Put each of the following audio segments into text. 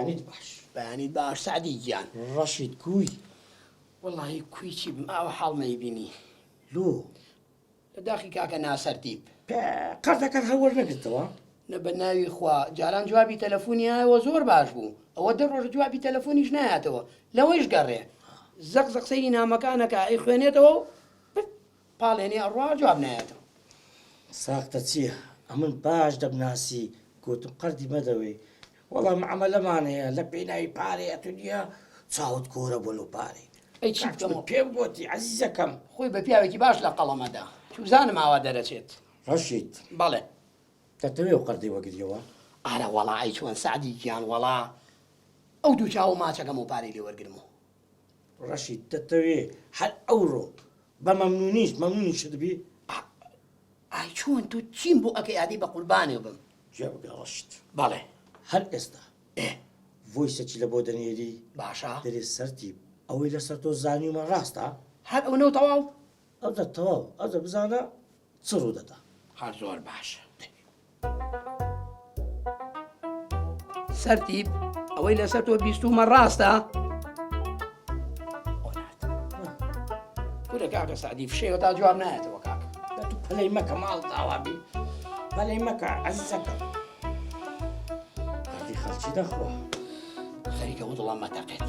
بەیانیت باش بەیانیت باش سعدی گیان ڕەشید کوی وەڵی کویچی ئەو حاڵمەی بینی لۆ لە داخی کاکە ناسەرتیب قەردەکەت هەوەر نەگرتەوە نە بە ناوی خوا جاران جوابی تەلەفۆنی هایەوە زۆر باش بوو ئەوە دە ڕۆژ جوابی تەلەفۆنیش نایاتەوە لەوەیش گەڕێ زەق زەقسەی نامەکانەکە ئەی خوێنێتەوە پاڵێنی ئەڕوا جواب نایەتەوە ساختە چییە؟ ئەمن باش دەبناسی گوتم قەردی مەدەوێ وەڵام عملەمانەیە لە پێناوی پارەیە تو نییە چاوت کۆرە بۆ لەو پارەی ئەی چی بکەمەوە پێم گوتی عەزیزەکەم خۆی بە پیاوێکی باش لە قەڵەمەدا چوزانم ئاوا دەرەچێت ڕەشید بەڵێ دەتەوێ و قەردی وەگریەوە ئارە وەڵی چۆن سعدی گیان وەڵا ئەو دوو چاو ماچەکەم و پارەی لێ وەرگرمەوە ڕەشید دەتەوێ هەر ئەوڕۆ بە مەمنونی شتبی ئای چۆن تو چیم بۆ ئەکەی عادی بە قوربانێ بم جێبگە ڕەشید بەڵێ هەر ئێستا ڤۆیسەکی لە بۆ دەنێری باشە دەرێ سەرتی ئەوەی لەسەر تۆ زانیومە ڕاستە هەر ئەو نەو تەواو ئەو دەتەواو ئەو دە بزانە چ ڕوو دەدا هەر زۆر باشە سەرتیب ئەوەی لەسەر تۆ بیستومە ڕاستە کورە کاکە سعدی فشەوە تا جواب نایەتەوە کاکە تو پەلەی مەکە ماڵ داوابی پەلەی مەکە عەزیزەکە قەردی خەڵکی دەخوا خەریکە و دڵم مەتەقێت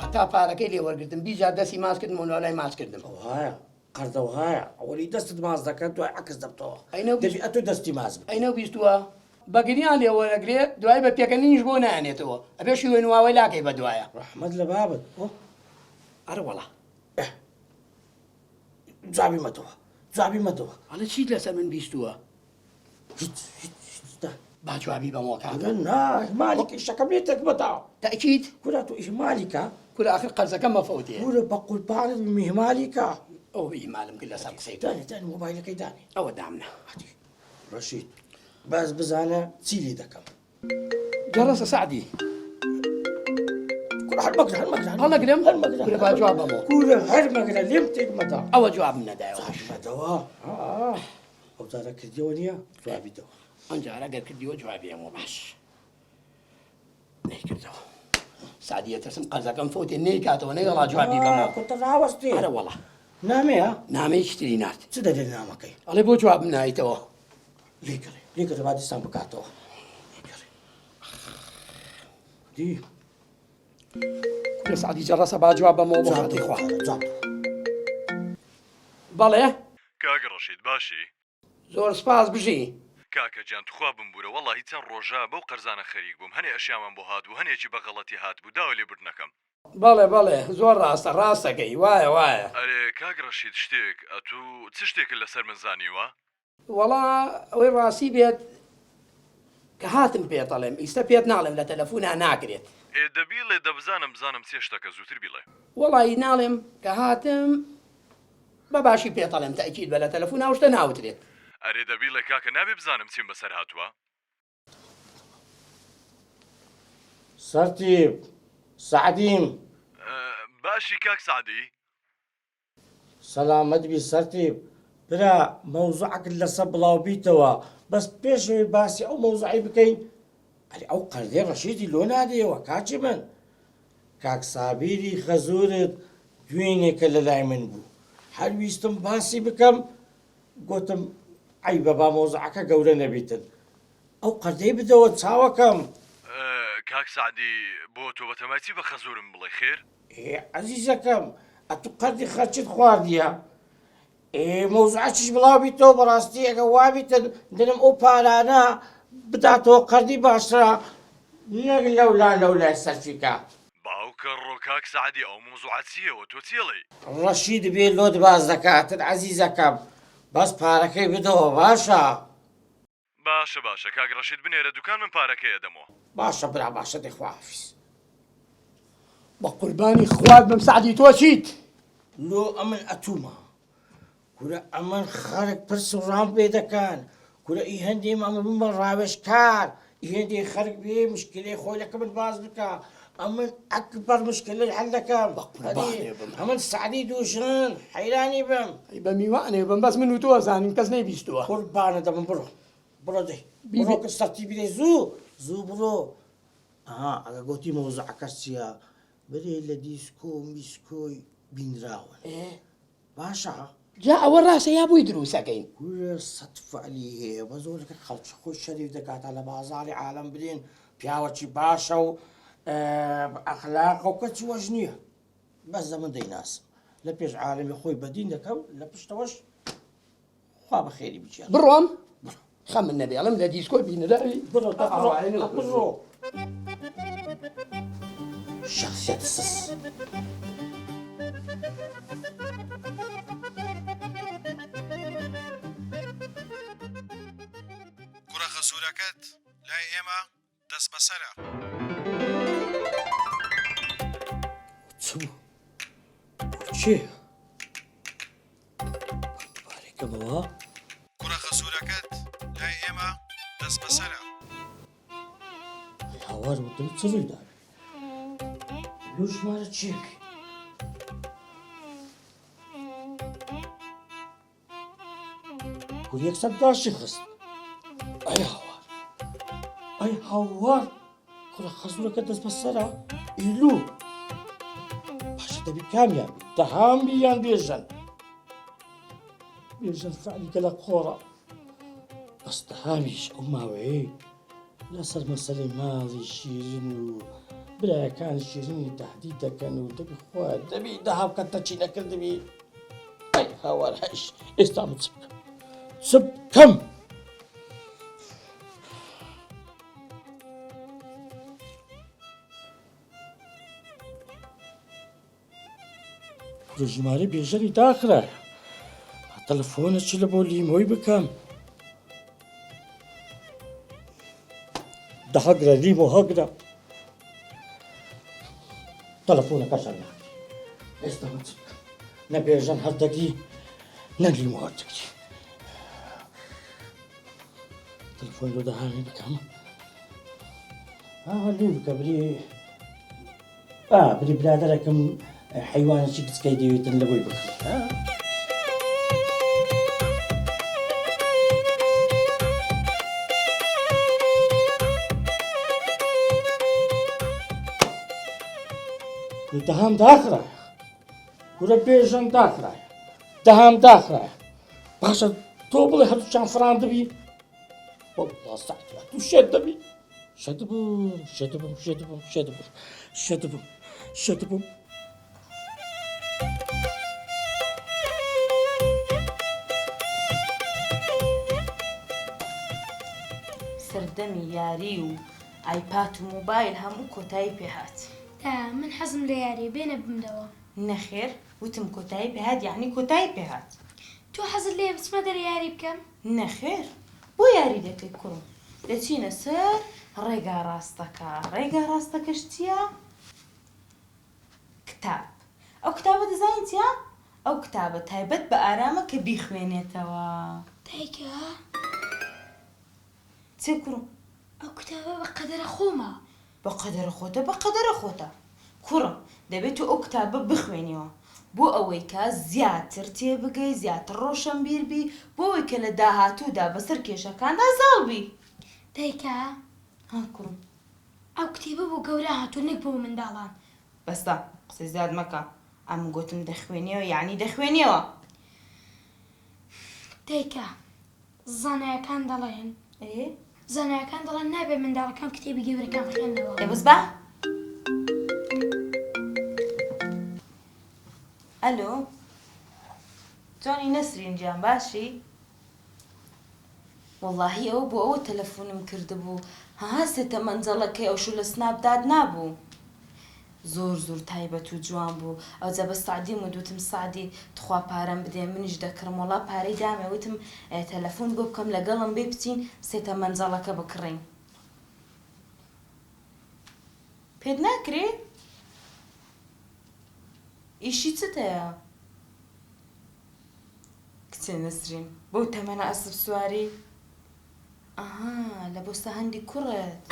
هەتا پارەکەی لێ وەرگرتم بیجار دەستی ماچ کردم و لای ماچ کردم وایە قەردەوهایە ئەوەی دەستت ماز دەکەن دوای عکس دەبتەوە دەبی ئەتۆ دەستی ماز بکە ئەینە بیستووە بەگریان لێ وەرەگرێ دوای بە پێکەنینیش بۆ نایانێتەوە ئەبێ شوێن واوەی لاکەی بە دوایە ڕەحمەت لە بابت ئەرە وەڵا جوابی مەدەوە هەڵە چیت لەسەر من بیستووە هیچ با جوابی بەمەوە کاکە نا مالیکی شەکەم لێتێک بەداوە تەکیت کورا تو ئیمالیکە کورە ئاخر قەرزەکەم بەفەوتێ کورە بە قوربانت میهمالیکە ئەو ئیمالم کرد لەسەر قسەی دانی مۆبایلەکەی دانی ئەوە دامنە ڕەشید باز بزانە چیلی دەکەم جەڕەسە سعدی هەر مەگرە هەڵەگرم کورە با جواب بەمەوە کورە هەر مەگرە لێم تێک مەدا ئەوە جوابم نەدایەوە مەدەوە ئەو جارە کردیەوە نییە جوابیدەوە ئەنجارە گەر کردیەوە جوابی ئەمەوە باش نەیکردەوە سعدیە ترسم قەرزەکەم فۆتێ نەیکاتەوە نەیڵا جوابی بەمەوە کۆتە ڕاوەستی ئەرە وەڵا نامەیە نامەیەکی تری نارد چ دەدێ نامەکەی ئەڵێ بۆ جوابم نایتەوە لێکرێ با دیستان بکاتەوە دی کورە سعدی جەڕەسە با جواب بەمەوە بۆ خاتی خوا بەڵێ کاکە ڕەشید باشی زۆر سپاس بژی کاکە گیان توخوا بمبورە وەڵی چەند ڕۆژە بەو قەرزانە خەریک بووم هەنێ ئەشیامان بۆ هاتبوو هەنێکی بە غەڵەتی هاتبوو داوە لێبوردنەکەم بەڵێ زۆر ڕاستەکەی وایە ئەرێ کاک ڕەشید شتێک ئەتو چ شتێکە لەسەر من زانیوە وەڵا ئەوەی ڕاستی بێت کە هاتم پێتەڵێم ئیستا پێت ناڵێم لە تەلەفۆنا ناکرێت دەبیڵێ دەبزانم چێ شتەکە زووتر بیڵێ وەڵی ناڵێم کە هاتم بە باشی پێتەڵێم تەکید بە لە تەلەفۆنا شتە ناوترێت ئەرێ دەبیڵێ کاکە نابێ بزانم چیم بەسەر هاتووە سەرتیب سعدیم باشی کاک سعدی سەلامەت بی سەرتیب برا مەوزوعەکت لەسەر بڵاو بیتەوە بەس پێشەوەی باسی ئەو مەوزوعی بکەین ئەو قەردەی ڕەشیدی لۆ نادەیەوە کاچی من کاک سابیری خەزورت دوێنێکە لە لای من بوو هەرویستم باسی بکەم گوتم ئەی بەبا مۆزوعەکە گەورە نەبیتن ئەو قەردەی بدەوە چاوەکەم کاک سعدی بۆ تۆ بەتەماچی بە خەزورم بڵێ خێر عەزیزەکەم ئەتو قەردی خەرچت خواردیە مەوزوعەکیش بڵاو بیتەوە بەڕاستی ئەگە وابیتن دەنم ئەو پارانە بداتەوە قەردی باشترە نەک لەولای سەرفیکە باوکە ڕۆکاک سعدی ئەو مۆزوعەتیەوە تۆ چێڵی ڕەشید بێ لۆت باز دەکاتن عەزیزەکەم بەس پارەکەی بدەوە باشە باشە کاک ڕەشید بنێرە دوکان من پارەکەیە دەمەوە باشە برا باشە دەخوافیز بە قوربانی خوات بم سعدی تۆ چیت لۆ ئەمن ئەتومە کورە ئەمن خەرک پرس و ڕام پێ دەکەن کورە ئی هەندێم ئەمە بمە ڕاوێژکار ئی هەندێ خەرک بێ مشکلەی خۆی لەکە من باز بکە ئەمن ئەکبەر مشکلەی حەل دەکەم ئەمن سعدی دووشن حەیرانی بم بە میوانێ بم بەس من و تۆ زانین کەس نەیبیستووە قوربانە دەبم بڕۆ دەی بڕۆ کە سەرتی بدەی زوو بڕۆ ئەگە گوتی مۆزوع کەسیە برێ لە دیسکۆ میسکۆی بینراون باشە جا ئەوە ڕاستە یا بووی دروستەکەین گورە سەد فعلی هەیە بە زۆرەکە خەڵکی خۆی شەریف دەکاتە لە بازاری عالم برێن پیاوەکی باشە و ئەخلاق و کەچی وەش نییە بەس دە من دەیناسم لە پێش عالمی خۆی بەدین دەکەم لە پشتەوەش خوا بە خێری بچێت بڕۆم خەم من نەبێڵم لە دیسکۆ بینراوی بڕۆ شخصیت سس کوڕە خەسوورەکەت لای ئێمە دەست بەسەرە. چێ؟ بارێکەمەوە کوڕە خەسوورەکەت لای ئێمە دەست بەسەرە. هاوار وتم چ ڕوویدا؟ لۆ ژمارە چێکی؟ و یەکسەر داشی خست. ئەی هاوار کوڕە خەسوورەکە دەست بەسەرە؟ ئیلو باشە دەبی کامیان بی دەهام بیان بێژەن فعلیکە لە قۆڕە بەس دەهامیش ئەو ماوەیە لەسەر مەسەلەی ماڵی شیرین و برایەکانی شیرینی تهدید دەکەن و دەبی خوا دەبی دەهاوکەتە چی نەکردبی ئەی هاوار هەش ئێستا من چ بکەم ژمارە بێژەری داخرایە تەلەفۆنەچی لە بۆ لیمۆی بکەم دەهەگرە لیمۆ هەگرە تەلەفۆنەکەشان ناکەی ئێستا من چ بکەم نە بێژەن هەردەگری نە لیمۆ هەردەگری تەلەفۆن لۆ دەهاوێ بکەم لێ بکە بری برادەرەکەم حیوانێکی کچکەی دەوێتن لە بۆی بکەم دەهام داخرایە گورە بێژەن داخرایە دەهام داخرایە باشە تۆ بڵێ هەردووچیان فران دەبی وەڵڵا سەعدیا تو شێت دەبی شێدبووم سەردەمی یاری و ئایپات و موبایل هەموو کۆتایی پێهات. من حەزم لە یاری بێنە بمدەوە. نەخێر وتم کۆتایی پێهات یعنی کۆتایی پێهات. تۆ حەزت لێ بچمە دەرە یاری بکەم؟ نەخێر بۆ یاری دەکەی کوڕم دەچینە سەر ڕێگا ڕاستەکە. ڕێگا ڕاستەکەش چییە؟ کتاب. ئەو کتابە دەزانین چییە؟ ئەو کتابە تایبەت بە ئارامە کە بیخوێنێتەوە. دایکە چێ کوڕم؟ ئەو کتابە بە قەدەرە خۆمە. بە قەدەرە خۆتە کوڕم دەبێت تو ئەو کتابە بخوێنیەوە بۆ ئەوەی کە زیاتر تێبگەی زیاتر ڕۆشنبیر بی بۆ ئەوەی کە لە داهاتوودا بەسەر کێشەکاندا زاڵبی. دایکە کوڕم ئەو کتێبە بۆ گەورە هاتوو نەک بۆ منداڵان. بەستا قسەی زیاد مەکە ئەم گوتم دەخوێنیەوە یعنی دەخوێنیەوە. دایکە زانایەکان دەڵێن زانایەکان دەڵێن نابێ منداڵەکان کتێبی گەورەکان بخوێنەوە. دەبەست بە ئەلۆ جۆنی نەسرین گیان باشی؟ وەڵڵاهی ئەوە بۆ ئەوە تەلەفۆنم کردبوو هەهاسێتە مەنجەڵەکەی ئەوشو لە سناپداد نابوو زۆر تایبەت و جوان بوو ئەو جە بە سعدیم و دوتم سعدی تخوا پارەم بدێ منیش دەکڕم وەڵا پارەی دامێ وتم تەلەفۆن بۆ بکەم لەگەڵم بێ بچین سێتە مەنجەڵەکە بکڕین. پێت ناکرێ؟ ئیشی چت هەیە؟ کچێ نەسرین بۆ تەمەنە ئەسب سواری؟ لە بۆستە هەندی کوڕێت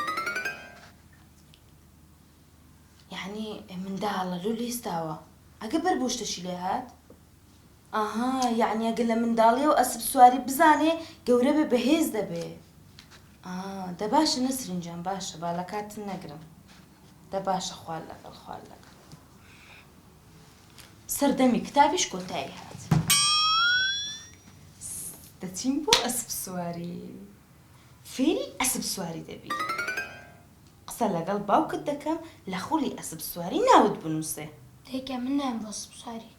یعنی منداڵە لۆ لێستاوە ئەگە بەر بۆ شتەشی لێ هات؟ یعنی ئەگە لە منداڵی و ئەسب سواری بزانێ گەورە بێ بەهێز دەبێ. دە باشە نەسرین جان باشە با لە کاتن نەگرم دە باشە خوار لەگەڵ خوار لەگەڵ سەردەمی کتابیش کۆتایی هات دەچین بۆ ئەسپ سواری فێری ئەسپ سواری دەبی قسە لەگەڵ باوکت دەکەم لە خوڵی ئەسپ سواری ناوت بنووسێ تێکە من نام بۆ سواری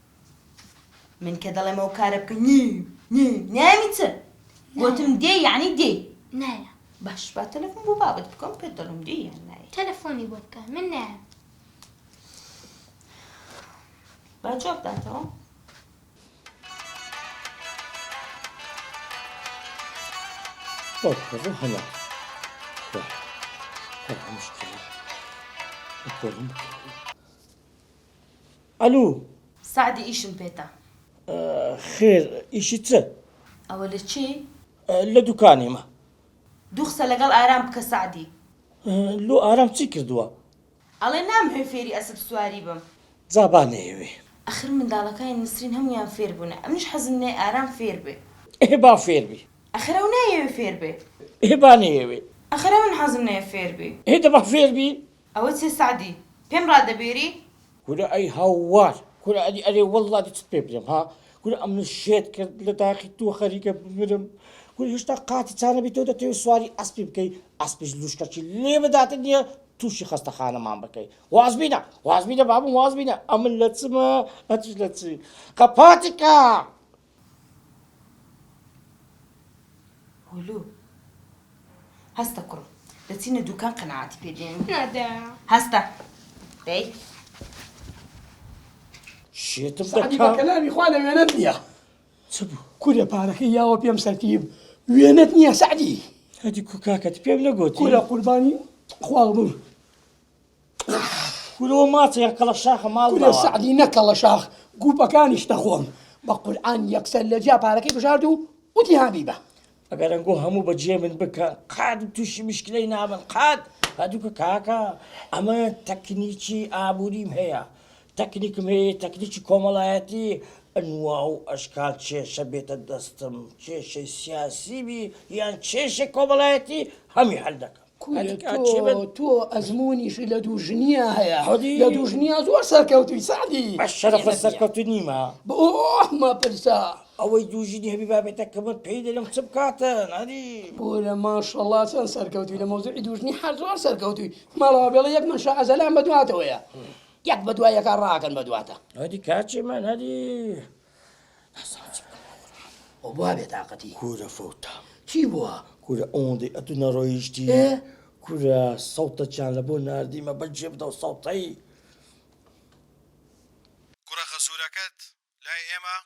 من کە دەڵێمەوە کارە بکە نامی چ گوتم دێ یعنی دێ نایە باش با تەلەفۆن بۆ بابت بکەم پێ دەڵم دێ یان نایە تەلەفۆنی بۆ بکە من نایە با جواب داتەوە باوکەڕە هەنا مشکلە ئەلو سعدی ئیشم پێتە خێر ئیشی چە ئەوە لە چی لە دوکانێمە دوو قسە لەگەڵ ئارام بکە سعدی لۆ ئارام چی کردووە ئەڵێ نامهێ فێری ئەسپ سواری بم جابا نەیەوێ ئەخر منداڵەکانی نسرین هەمویان فێر بوونە ئەمنیش حەزم نێ ئارام فێر بێ ئێ با فێربی ئەخر ئەو نایەوێ فێر بێ ئێ با نەیەوێ ئەخر من حەزم نەیە فێر بێ ئێ دەبا فێربی ئەوە چێ سعدی پێم ڕادەبێری کورە ئەی هاوار کورە ئەدی ئەرێ وەڵڵاتی چت پێ بڵێم ها کورە ئەم شێت کرد لە داخی تۆ خەریکە بمرم کورە هێشتا قاتی چانە بێت تۆ دەتەوێت سواری ئەسپی بکەی ئەسپیش لوشکەچی لێ بەداتە نییە تووشی خەستەخانەمان بکەی وازبینە بابم وازبینە ئەمن لە چمە ئەتش لە چی قەپاتیکە هولو هەستە کوڕم دەچینە دوکان قەنەعاتی پێدێن نادا هەستە دەی شێتم سعدی بە دەکا کەلامی خوا لە وێنەت نییە چ بوو کورە پارەکەی یاوە پێم سەرتیب وێنەت نییە سعدی هەدی کوکاکەت پێم نەگوتی کورە قوربانی خوا بوو کورەوە ماچەیە کەڵە شاخە کورە ماڵ سعدی نەکەڵە شاخ گوپەکانیش دەخۆم بە قورئان یەکسەر لە جیا پارەکەی بژارد و وتی هابیبە ئەگەر ئەنگۆ هەموو بەجێ من بکە قاد تووشی مشکلەی نابن قاد هەدووکە کاکە ئەمە تەکنیکی ئابووریم هەیە تەکنیکم هەیە تەکنیکی کۆمەڵایەتی ئەنوا و ئەشکال کێشە بێتە دەستم کێشەی سیاسیبی یان کێشە کۆمەڵایەتی هەمی هەل دەکەم تۆ ئەزممویشی لە دوو ژنیە هەیە حەدی. لە دوو ژنیە زۆر سەرکەوتوی سعدی بە شەرەفە سەرکەوتو نیمە بۆ ئەمە پرسا ئەوەی دووژینی هەبی بابێتە کە من پێی دەلم چ بکاتن هەدی بۆرە ماشەڵڵا چەند سەرکەوتوی لە مۆزوعی دوژنی هەر زۆر سەرکەوتوی ماڵەوە بێڵە یەک مەشە ئەزەلام بەدواتەوەیە یەک بەدوای یەکە ڕاکەن بەدواتە هەدی کاچی من هەدی ئەو بوا بێتاقەتی کورە فەوتە چی بووە؟ کورە ئەوەندەی ئەتو نەڕۆیشتی کورە سەوتەچیان لە بۆ نردیمە بەجێ بدە و سەوتەی کوڕە خەزوورەکەت لای ئێمە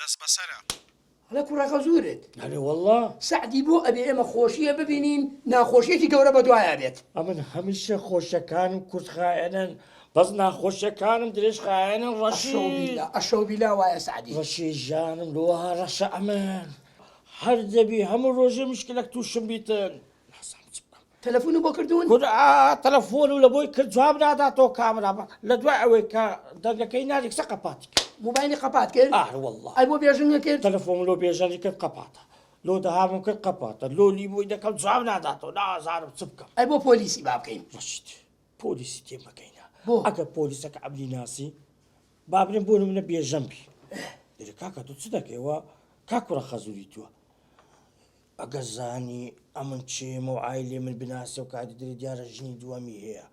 دەست بەسەرە هەڵە کوڕەکە زورت هەرێ وەڵڵا سعدی بۆ ئەبێ ئێمە خۆشیە ببینین ناخۆشیەکی گەورە بەدوایە بێت ئەمن هەمیشە خۆشەکانم کورت خایەنن بەس ناخۆشیەکانم درێژ خایەنن ڕەشی ئەشەو بیلا وایە سعدی ڕەشی ژانم لەوە ڕەشە ئەمن هەر دەبی هەموو ڕۆژێ مشکلەک تووشم بیتن تەلەفۆن بۆ کردوون کورە تەلەفۆن و لە بۆی کرد جواب ناداتەوە کامرا لە دوای ئەوەی کە دەرگەکەی ناریک سە قەپاتی کرد موبایلی قەپات کرد وەڵڵا ئەی بۆ بێژنگە کرد تەلەفۆن لۆ بێژەری کرد قەپاتە لۆ دەهامم کرد قەپاتە لۆ لیبووی دەکەم جواب ناداتەوە نازانم چ بکەم ئەی بۆ پۆلیسی با بکەین ڕشت پۆلیسی تێمەکەینە بۆ؟ ئەگەر پۆلیسەکە ئەمری ناسی بابرێن بۆ منە بێژەمبی دەرێ کاکە تۆ چ دەکەیەوە کاکوڕە خەزووری تووە ئەگەر زانی ئەمن چێمە و ئایلێ من بناسێ و کاتی دەری دیارە ژنی دووەمی هەیە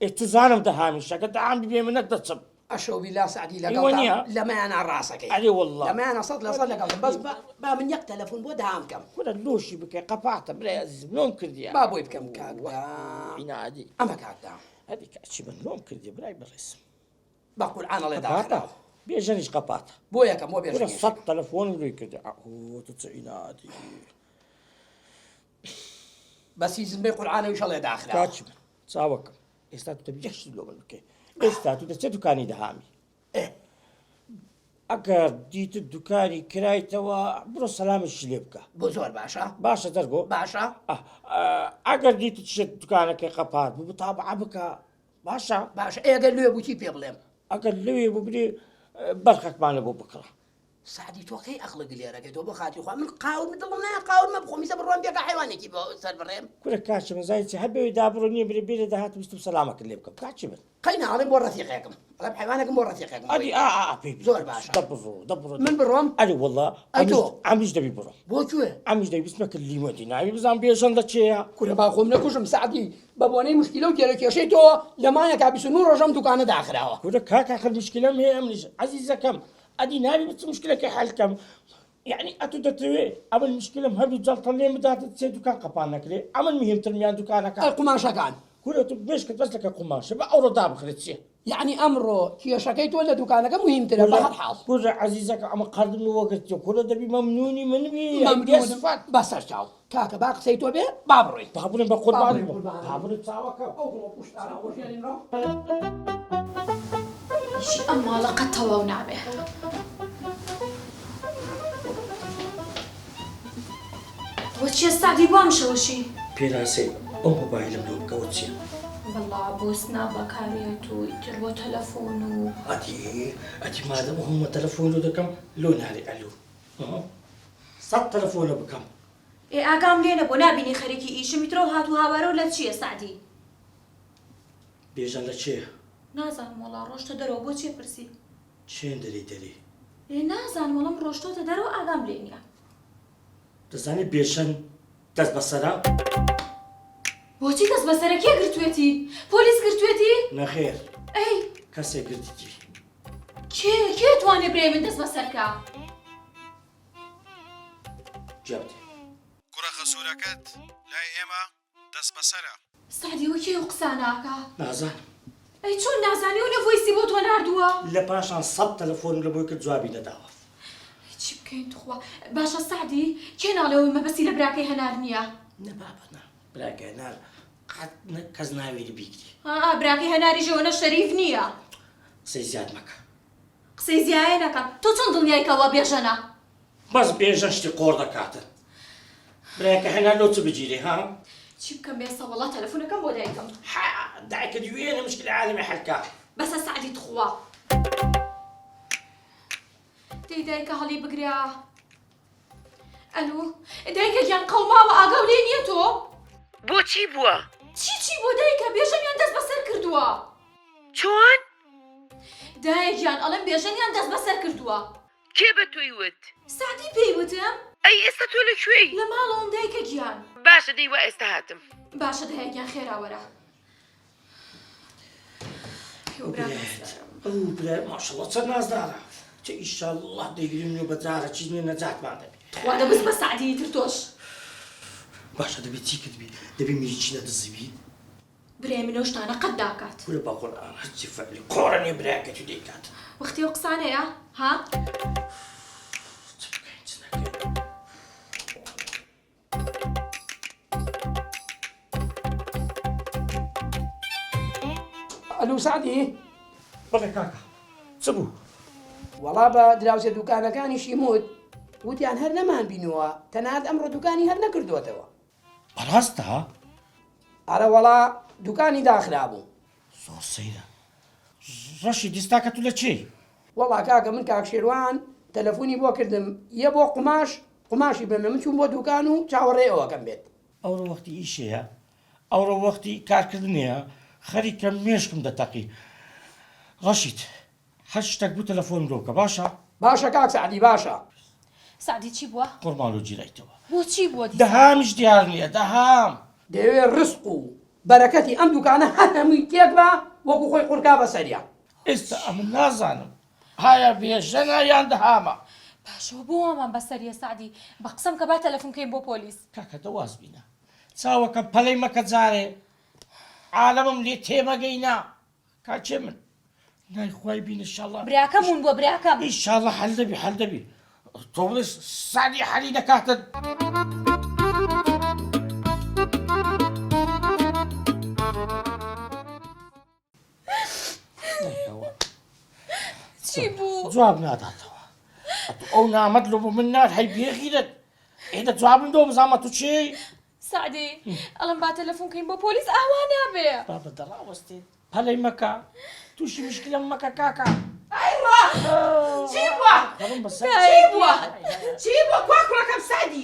ئێ زانم دەهامیشەکە دەهام بێ منە دەچم ئەشەو بیلا سعدی ئیوە نییە؟ لەمایانە ڕاستەکەی ئەرێ وەڵڵا لەمایانە سەد لە سەد لەگەڵ بەس با من یەک تەلەفۆن بۆ دام بکەم کورە لۆشی بکەی قەپاتە برای عزیزم لۆم کردیە با بۆی بکەم کاکدا عینادی ئەمە کاکدا هەدی کاچی من لۆم کردی برای بڕێسم بە قورئانەڵێ قەپاتە داخراوە بێژەنیش قەپاتە بۆ یەکەم بۆ کورە بێژنگ سەد تەلەفۆن لێ کردی تۆ چ عینادی بەسی زنبەی قورئانەوی شەڵێ داخراوە کاچی من چاوەکەم ئێستا تو دەبی یەکشت لۆ من بکەی ئێستا تو دەچێت دوکانی دەهامی ئەگەر دیتت دوکانی کرایتەوە بڕۆ سەلامشی لێ بکە بۆ زۆر باشە باشە دەرگۆ باشە ئەگەر دیتت شێت دوکانەکەی قەپات بوو بتابع بکە باشە باشە ئێگەر لێ بووکی پێ بڵێم ئەگەر لەوێ ببرێ بەرخەکمان لە بۆ بکڕە سعدی تۆ کەی ئەخڵە گلێرەکەی تۆ بۆ خاتی خوا من قاول دڵم نایە قاول مە بخۆم میسە بڕۆم پێکە حیوانێکی بۆ سەر بڕێم کورە کاچ من زایتی هەبێ دابڕۆ نییە برێ بێرە داهات ویستم سەلامەکە لێ بکەم کاچی من قەی ناڵێم بۆ ڕەفیقێکم ئەڵێم حیوانێکم بۆ ڕەفیقێکم ئەدی پێ زۆر باشە. دەبڕۆ من بڕۆم ئەری وەڵڵا ئەی تۆ؟ ئەمیش دەبی بڕۆ بۆ کوێ ئەمیش دەبی بسمەکە لیمەتی ناوی بزان بێژەن لە چێە کورە با خۆم نەکوشم سعدی بە بۆنەی مشکلە و کێرەکێشەی تۆ لە مایەکە 29 ڕۆژەم دوکانە داخراوە کورە کاکە خەر مشکلەم هەیە ئەمنیش عەزیزەکەم ئەدی ناوی بچ مشکلەکەی حەلکەم يعني أتو دتوي أول مشكلة مهبي جلطة ليه مدات تسي دكان قبان نكلي عمل مهم ترميان دكانك قماشەکان كله تبيش كنت بس لك قماش بقى أورو داب خلتشي یعنی ئەمڕۆ کێشەکەی تۆ لە دوکانەکە مهمترە بە هەر حاڵ كل عزيزك أما قرض من وقت كله دبي ممنوني من بي مەمنونم بەسەر چاو کاکە با قسەی تۆ بێ با بڕۆین بابورين بقربان قربان. بابورين تساوك شي ئەمما لەقەت تەواو نابێ وە چیە سعدی بۆ ئەم شەوەشی بيراسي أم موبايلم لو بكوتشي بەڵا بۆ سناب بەکارێت و ئیتر بۆ تەلەفۆن و أتي مادام هم تلفونه دكم لو ناري ألو صد تلفونه بكم ئێ ئاگام لێنە بۆ نبینی خەریکی ئیشم میترۆ هاتو هاوارە و لە چییە سعدی بيجان لشيء نازانم وەڵا ڕۆشتە دەرەوە بۆ چێ پرسی چين دري ئێ نازانم وەڵام ڕۆشتۆتە دەرەوە ئاگام لێ نییە دەزانی بێشەن دەست بەسەرا بۆچی دەست بەسەرەکیە گرتوێتی پۆلیس گرتوێتی نەخێر ئەی کەسێک گرتیتی کێ توانێ برێ من دەست بەسەرکە جابتێ کوڕە خەسوورەکەت لای ئێمە دەست بەسەرە سعدی وەکێ و قساناکە نازانم ئەی چۆن نازانی و نەڤۆیسی بۆ تۆ ناردووە لە پاشان سەد تەلەفۆنم لە بۆی کرد جوابی نەداوە چی بکەین توخوا باشە سعدی کێ ناڵێەوە مەبەستی لە براکەی هەنار نییە نەبابەنا براکە نار قەت کەس ناوێری بیگری براکەی هەناری ژەوەنە شەریف نییە قسەی زیاد مەکە قسەی زیایە نەکەم تۆ چۆن دڵنیایکەوە بێژەنە بەس بێژە شتی قۆڕ دەکاتن براکە هەنار لۆ چ بگیری ها چی بکەم بێسە وەڵا تەلەفۆنەکەم بۆ دایکم دایکە دوێنە مشکل عالمی حەلکە بەسە سعدی توخوا دەی دایکە هەڵی بگریا ئەلو دایکە گیان قەڵماوە ئاگاو لێ نییە تۆ بۆچی بووە؟ چی بۆ دایکە بێژەمیان دەست بەسەر کردووە چۆن؟ دایکیان ئەڵێم بێژەنیان دەست بەسەر کردووە کێ بە تۆی وت؟ سعدی پێیوتم ئەی ئێستا تۆ لەکوێی؟ لە ماڵەوەم دایکە گیان باشە دەیوە ئێستا هاتم. باشە دایکیان خێراوەرە ئەو برای ماشەڵڵا چەند نازدارە چه ئیشەڵڵا دەیگرین و بەجارە چیز نوێ نەجاتمان دەبێت خوا دەبست بە سعدی تر تۆش باشە دەبێت چی کردبی دەبێ میری چی نەدەزیبی برای منەوە شتانە قەت داکات کورە با قورئان هەرچی فەرلی قۆڕەنێ براکە تو دەیکات وەختی ئەو قسانەیە ها چ بکەین چ نەکەین ئەلو سعدی بەڵێ کاکە چ بوو وەڵا بە دراوسێ دوکانەکانیشی موت وتیان هەر نەمان بینووە تەنانەت ئەمڕۆ دوکانی هەر نەکردووەتەوە بەڕاستە ئارە وەڵا دوکانی داخرا بوو زۆر سەیرە ڕەشی دیستاکە تو لە چی وەڵا کاکە من کاک شێروان تەلەفۆنی بۆ کردم یە بۆ قماشی بمێ من چوون بۆ دوکان و چاوەڕێ ئەوەکەم بێت ئەوڕۆ وەختی ئیشەیە ئەوڕۆ وەختی کارکردنیە خەریکە مێشکم دەتەقی ڕەشید هەر شتێک بوو تەلەفۆن بۆ بکە باشە باشە کاک سعدی باشە سعدی چی بووە قوربان و جیرایتەوە بۆچی بووە دەهامیش دیار نییە دەهام دەوێت ڕسق و بەرەکەتی ئەم دوکانە هەر هەمووی تێک بە وەکو خۆی قورکا بەسەریە ئێستا ئەمن نازانم هایا بێژەنە یان دەهامە باشەوە بۆ ئەمان بەسەریە سعدی بە قسەم کە با تەلەفۆنکەین بۆ پۆلیس کاکە دەواز بینە چاوەکە پەلەی مەکە جارێ عالەمم لێ تێمەگەینا کاچێ من نایخوای بین ئینشاڵڵا براکەم هون بۆ براکەم ئینشاڵڵا هەل دەبی تۆ بڵێ سادی حەلی دەکاتن چی بوو جواب ناداتەوە ئەو نامەد لە بۆ من نار هەی بێغیرت ئێدە جوابم دۆ بزانمە تو چی سعدی ئەڵم با تەلەفۆنکەین بۆ پۆلیس ئاوا نابێ بابە دەڕاوەستێت پەلەی مەکە تووشی مشکلم مەکە کاکە ئایڕا خرم بس چیبووە کواکڕەکەم سادی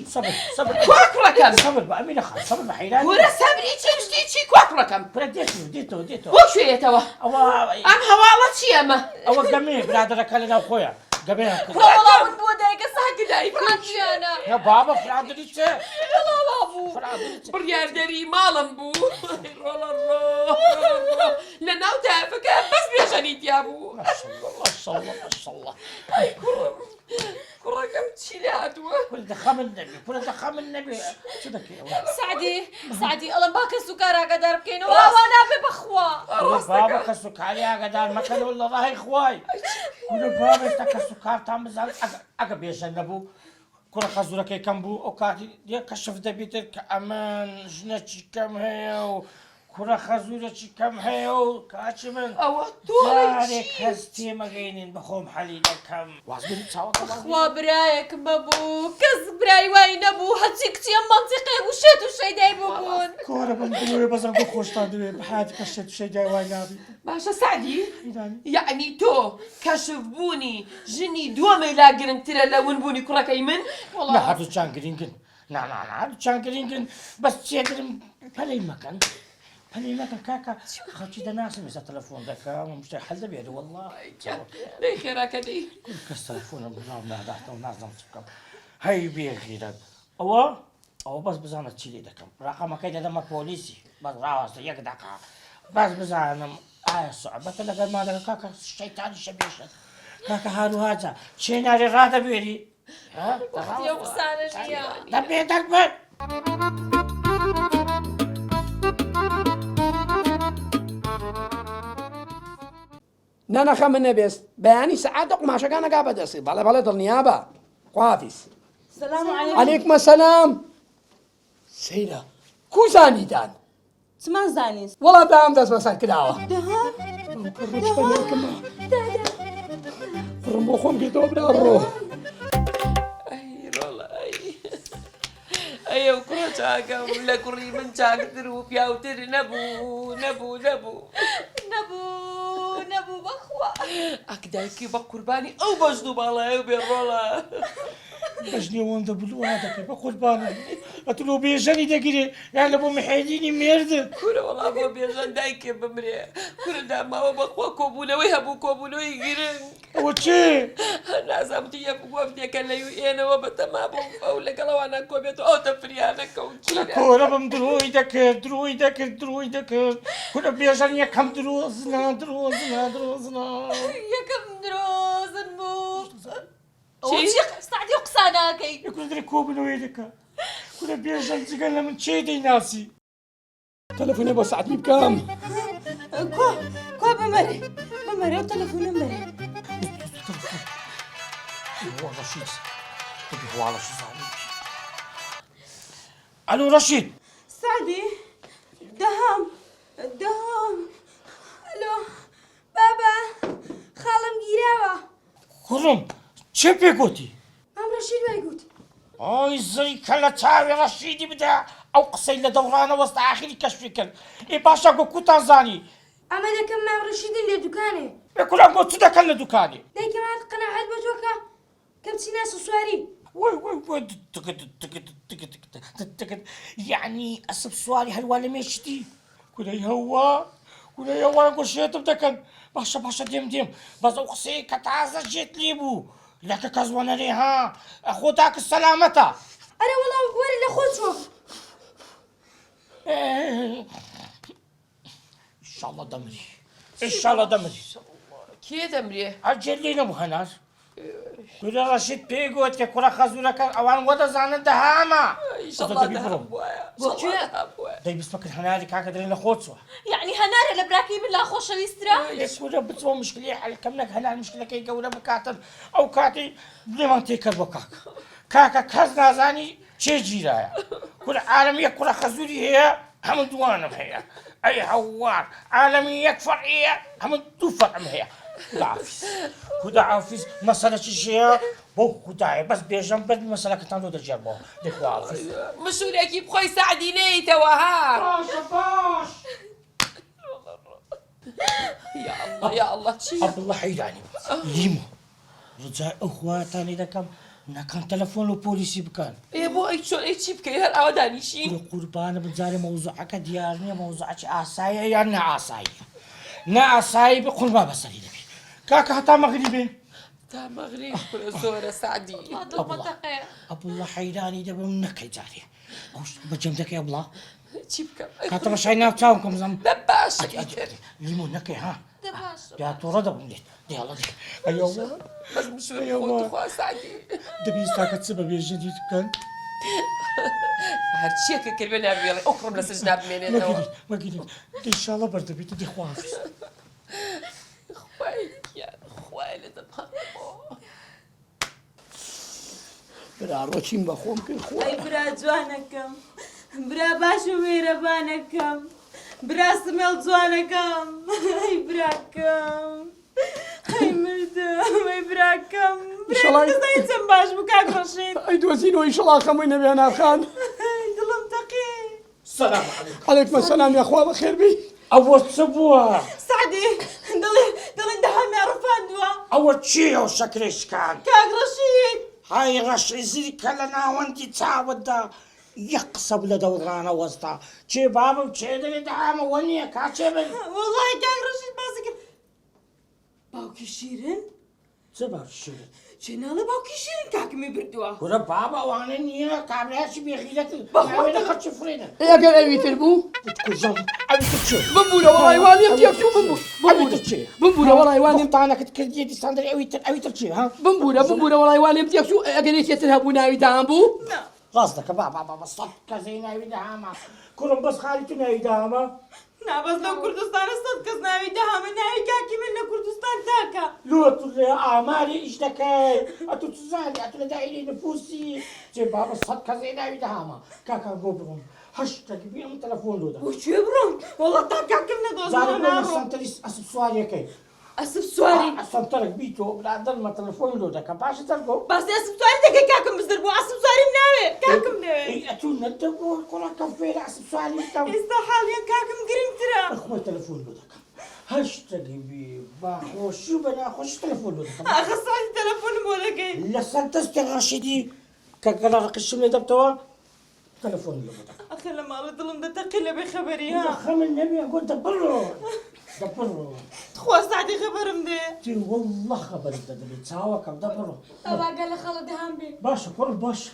صبر کواکڕەکەم صبر بأمينة خان صبر بحيلان ورە سەبری چی چی کواکڕەکەم برا ديتو بۆ کوێیەتەوە أو ئەم هەواڵە چی ئەمە أو قمي برادر كلنا أخويا قمي وڵاون بۆ دایکە ساکە دایکانیانە يا بابا فرادر إيش بوو بڕیاردەری ماڵم بوو لە ناو تافەکە بەس بێژەنی تیا بوو ما شاء الله ما شاء الله کوڕەکەم چی لە هاتووە كل دخام النبي كل دخام النبي شو ذاك سعدی ئەڵم با کە سوکار ئاگادار بکەینەوە ئەوە نابێ بەخوا بابا كسوكاري قدر ما كان والله راهي خواي كل بابا كسوكار تام زال أجا بيجن نبو كل خزورة كي كم بو أو كاتي دي كشف دبيتر كأمان جنتي كم هي كل خزورة كم هي كاتي من ئەوە دارك تۆ هستي مجينين بخوم حليل كم واسبين تساوي خوا برایەک مەبوو کەس برای وای نەبوو هەرچی کچیە مەنتیقێ و شێت و شەیدای بوون كورة بندوي بزرگ بخوش تادوي بحياتي كشت شيء جاي واي نابي باشە سادی إيراني یعنی تۆ کەشف بوونی ژنی دووەمەی لا گرنگترە لە ون بوونی کوڕەکەی من لا هادو كان جرينجن لا هادو كان جرينجن بس تشيدرم بلي مكان كاكا خاطي دا ناس مسا تلفون داك مش حل بيدي والله دەی خێراکە دەی كل كاس تلفون بنام نهدحت وناس نمسكم هاي بيغيرك او بس بزانا تشيلي دكم رقم كيدا دم بوليسي بس راس يقدك بس بزانا صعبة تلقى ما لك كاكا الشيطان الشبيشة كاكا هارو هذا شيناري رادا بيري ها يا قسانە نییە دبيتك بيت نەنەخە من نەبێست بەیانی سەعاتە قماشەکانەکا بەدەستی بەڵێ دڵنیابە خوافیز سلام عەلەیکم سەلام سەیرە کوزانیدان چمان زانیست وەڵا دام دەست بەسەر کراوە ڕم بۆ خۆم گرتەوە برا ڕۆ ئەو کوڕە چاکەم لە کوڕی من چاکتر و پیاوتر نەبوو بەخوا ئەکدایکی بە قوربانی ئەو بەژن و باڵایە و بێڕۆڵە بجني وين دبلو هذا كيف قربان اتلو بيجاني دقيقة يعني ابو محيديني ميرد کورە وەڵا بۆ بێژەن دایکێ بمرێ کورە داماوە بەخوا کۆبوونەوەی هەبوو کۆبوونەوەی گرنگ وشي نازانم یەک گۆفتێکە لە ئێنەوە بەتەما بوو ئەو لەگەڵەوانە کۆبێتەوە ئەو تەفریانەکە و چیرە كورة بم دروي دكر كورة بيجاني كم دروزنا یەکەم درۆزن بوو چی؟ سعدی و قساناکەی يكون دري كوب نويدك كورة بيجان تقال من شي دي ناسي تەلەفۆنێ بۆ سەعاتی بکەم کۆ بمەرێ و تەلەفۆنم بەرێ هو رشيد تبي هو على شو صار الو رشيد سعدی دەهام ئەلۆ بابا خاڵم گیراوە كرم چه بيقولي ئەم ڕەشید وای گوت اي زي كلا تاوي رشيدي بدا او قصي لدورانا وسط اخري كشف كل اي باشا كوتا زاني ئەمە دەکەم مام ڕەشیدن لە دوکانێ يقول لك تدا كان دكاني دایکەم هات قەناعەت بە تۆکە کەم چینە سوسواری وي يعني اسب سؤالي هل ولا مشتي كل هو اقول شيء تبدا باشا ديم بس اقصي كتعزة جيت ليبو لك كزوانا ليها اخوتك السلامة ئەرە وەڵاو وەرە لە خۆ چۆ ان شاء الله دمري کێ دەمرێ اجل لينا مهناز كل رشيد بيقول كرة خزورك اوان ودا زانن دهاما داي بسمك الهناري كاكا درينا خوتسوا یعنی هەنارە لە براکی من لا خۆشەویسترا يقول بتسوى مشكلة على كملك هلا المشكلة كي يقول بكاتل او كاتي بلي ما تيكر كاكا كازنا زاني شي جيرايا كل عالمية كرة خزوري هي هم دوانم هي اي هوار عالمية فرعية هم دو فرع هي خدا عافيز مسألة شيء بو خداي بس بيجم بد مسألة كتانو دجربو دخوا عافيز مشورێکی بخۆی سعدینەیتەوە ها باش یا الله چی عبد الله حيداني ليمو ڕجای ئەو خواتانی دەکەم نەکەن تەلەفۆن و پۆلیسی بکەن ئێ بۆ ئەی چۆن ئەی چی بکەی هەر ئەوە دانیشین قوربانە بجارێ مەوزوعەکە دیار نییە مەوزوعەکی ئاساییە یان نەئاساییە نەئاسایی بێ قوربان بەسەری دەبێت کاکە هەتا مەغریبێ تا مەغریب پرە زۆرە سعدی ئەبوڵڵە حەیرانی دەبم نەکەی جارێ ئەوش بەجێم دەکەی ئەبڵا چی بکەم کاتە بەشای ناو چاوم کەم زەم بە باشە لیمۆ نەکەی ها یا تۆڕە دەبم لێت دێڵە دێ ئەیۆ بەس بشوێ خۆتخوا سعدی دەبیست تاکە چ بە بێژەدیت بکەن هەرچیەکە کردوێ نابێڵێ ئەو کڕم لە سەرج نابمێنێتەوە مەگیرێت ئینشاڵڵە بەردەبێتە دێ خوافز خوای لە دەبات برا ڕۆچین بە خۆم کرد خۆ ئەی برا جوانەکەم برا باش و مێرەبانەکەم برا سمێڵ جوانەکەم ئەی براکەم ئەی مردم ئەی براکەم برای چەند باش بوو کاک ڕەشید ئەی دۆزینەوە ئیشەڵا خەمووی نەبێ ناخان دڵم تەقی سەلام عەلەیکم سەلام یاخوا بەخێر بی ئەوە چ بووە سعدی دڵی دەهامی ڕفاندووە ئەوە چیە و شەکرێشکان کاک ڕەشید های ڕەشیزی کە لە ناوەندی چاوتدا یەک قسە لە دەوڵانە وەستا چێ بابم چێ دەێ دەهامەوە نییە کاچێ بن وەڵڵای کاک ڕەشید باسی کرد باوکی شیرن چ باششێت چێناڵە باوکی شیرن کاکمی بردووە کورە بابە ئەوانە نییە کابراایشی بێخیلەت ناوێنە خەرچی فرێنە ئەگەر ئەویتر بوو کوژەم ئەویتر چێ بمبوورە وەڵایوانیم تێکچوو ئەویتر چێ بمبوورە وەڵایوانیم تانەکەت کردیە دیساندەر ئەویتر چێ ها بمبوورە وەڵایوانیم تێکچوو ئەگەر یەکێتر هەبوو ناوی دام بوو ڕاست دەکە بابا سەد کەسەی ناوی داهاما کوڕم بەس خالی تو ناوی داهاما نابەز لەو کوردستانە سەد کەس ناوی دەهامە ناوی کاکی من لە کوردستان تاکە لۆتو لێ ئاماری ئیش دەکەی ئەتو چزانی ئەتو لە دایری نفوسی چێ بابە سەد کەسەی ناوی داهاما کاکا بۆ بڕۆم هەشتێکی بێم تەلەفۆن لۆ دەکەم بۆ کوێ بڕۆم وەڵڵا تا کاکم نەدۆزمەوە ناڕۆم سنتەری ئەسب سواریەکەی ئەسب سواری سنتەرێک بیتۆ برادەرمە تەلەفۆن لۆ دەکەم پاشە دەرگۆ باسی ئەسب سواری دەکەی کاکم بزر بۆ ئەسب سواریم ناوێ کاکم نەوێ ئەتو نەدەبۆ کوڕەکەم فێرە ئەسب سواری بکەم ئێستا حاڵیان کاکم گرنگترە خۆی تەلەفۆن لۆ دەکەم هەشتێکی بێ باخۆشی و بە ناخۆشی تەلەفۆن لۆ دەکەم ئاخە ساڵی تەلەفۆنم بۆ دەکەی لەسەر دەستی ڕەشیدی کە گەڵا ڕقشم لێ دەبتەوە تەلەفۆن لۆ دەکەم ئەخە لە ماڵە دڵم دەتەقی لە بێخەبەری ها خەمن نەبێ گۆ دەبڕۆ خوا سعدی خەبەرم دێ تی وەڵڵە خەبەرت دەدەبێت چاوەکەم دەبڕۆ ئەواگە لە خەڵە دەهام بێ باشە کوڕ باشە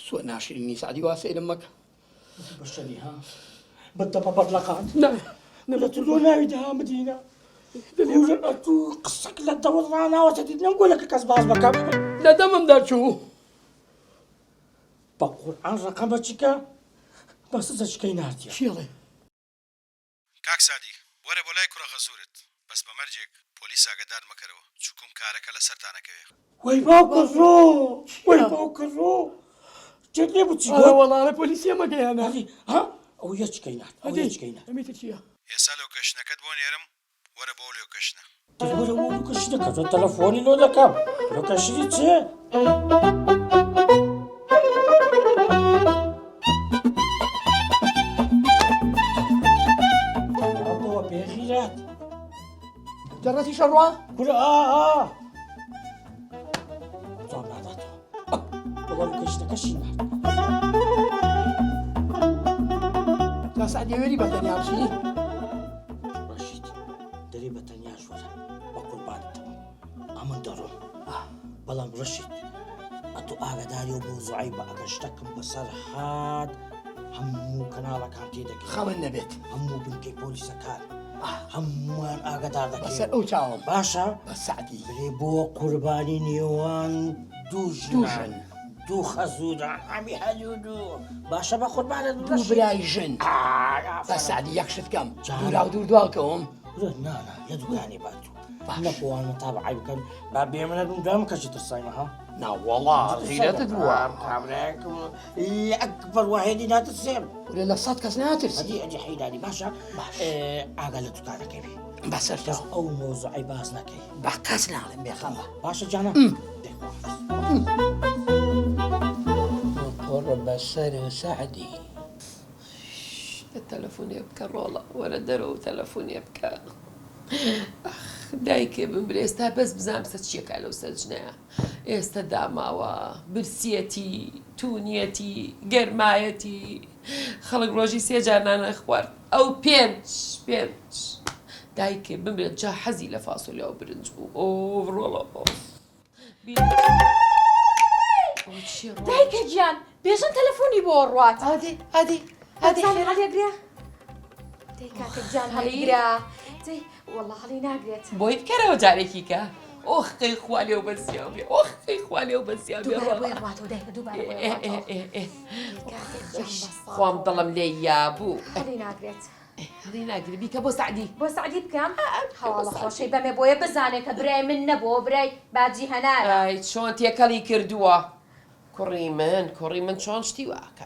سوە ناشرینی سعدی واسەی لە مەکە بەشەری ها بەدە بە بەدڵەقان نە لە تۆ ناوی دامدینە تو قسەک لە دەوڵڕاناوەتە دیت نەمگۆلەکە کەس باز بەکەم لە دەمم دەرچوو بە قورئان ڕقەمە چیکە بەسە زەچکەی ناردیە چێڵێ کاک سادی وەرە بۆ لای کوڕە غەزورت بەس بە مەرجێک پۆلیس ئاگادار مەکەرەوە چووکم کارەکە لە سەرتانەکەوێ وەی باوکە ڕۆ وەی باوکە ڕۆ جێت لێ بچی وەڵامە پۆلیسیە مەگەیانە ها ئەو یەچکەی نات ئەو یەچکەی نات ئەمیتر چییە ئێستا لەو کەشنەکەت بۆ نێرم وەرە بۆ لێو کەشنە وەرە بۆ لۆکەشنەکە تۆ تەلەفۆنی لۆ دەکەم لۆکەشنی چێ ئەوەوە پێخیرات جەڕەتی شەڕوا کورە جواب ناداتەوە بەڵام لۆکەشنەکەشی نات تا سعدی وێری بەتەنیا بچی ڕەشید دەری بە تەنیا ژوەرە بە قوربانتەوە ئەمن دەڕۆم بەڵام ڕەشید ئەتو ئاگاداری و مۆزوعی بە ئەگەر شتەکەم بەسەر هات هەموو کەناڵەکان تێدەکەن خەمن نەبێت هەموو بنکەی پۆلیسەکان هەمووان ئاگادار بەسەر دەکەن ئەو چاوم باشە بە سعدی برێ بۆ قوربانی نێوان دوو ژن دوو خەزوودان هەمی هەلوودوو باشە بە قوربانت دوو برای ژن بە سعدی یەک شت بکەم دوورا و دوور دواکەوم نانا لە دوکانی باتوو نەخواانە تابعی بکەن با بێمەە دوام کەشی ترسایمە ها ناوەڵا غیرەتە دووە کابراەکەم ئەکبەر واهێدی ناتە سێم لە سەد کەس ناترسی ئەدی حیدانی باشە ئاگا لە دوکانەکەی بێ بەسەر ئەو مۆزوعی باز نەکەی بە کەس ناڵم بێخەمە باشە جانە قڕ بەسەر سەعدی تەلەفۆنێ بکە ڕۆڵە وەرە دەرەوە تەلەفۆنێ بکە. دایکێ بمبرێ ئێستا بەس بزانم سە چیەکە لەو سەرجنەیە. ئێستا داماوە برسیەتی تونیەتی گەرمایەتی خەڵک ڕۆژی 3 جار نانە خوارد ئەو 5 دایکێ بمبرێت جا حەزی لە فاسۆلیا و برنج بوو ئۆ ڕۆڵە دایکە گیان بێژن تەلەفۆنی بۆ ڕوات هادی هەڵیەگرێ کاتێک جان هەڵیگرا وەڵڵا هەڵی ناگرێت بۆی بکەرەوە جارێکی کە ئۆخی خوالێ و بەسیا بێ ئۆخی خوالێ و بەسیا بێ خۆم دڵم لێ یابوو هەڵی ناگرێت هەڵی ناگری بیکە بۆ سعدی بۆ سعدی بکەم هەواڵە خۆشەی بەمێ بۆیە بزانێت کە برای من نەبووە برای باجی هەنارە چۆن تێکەڵی کردووە کوڕی من چۆن شتی واکە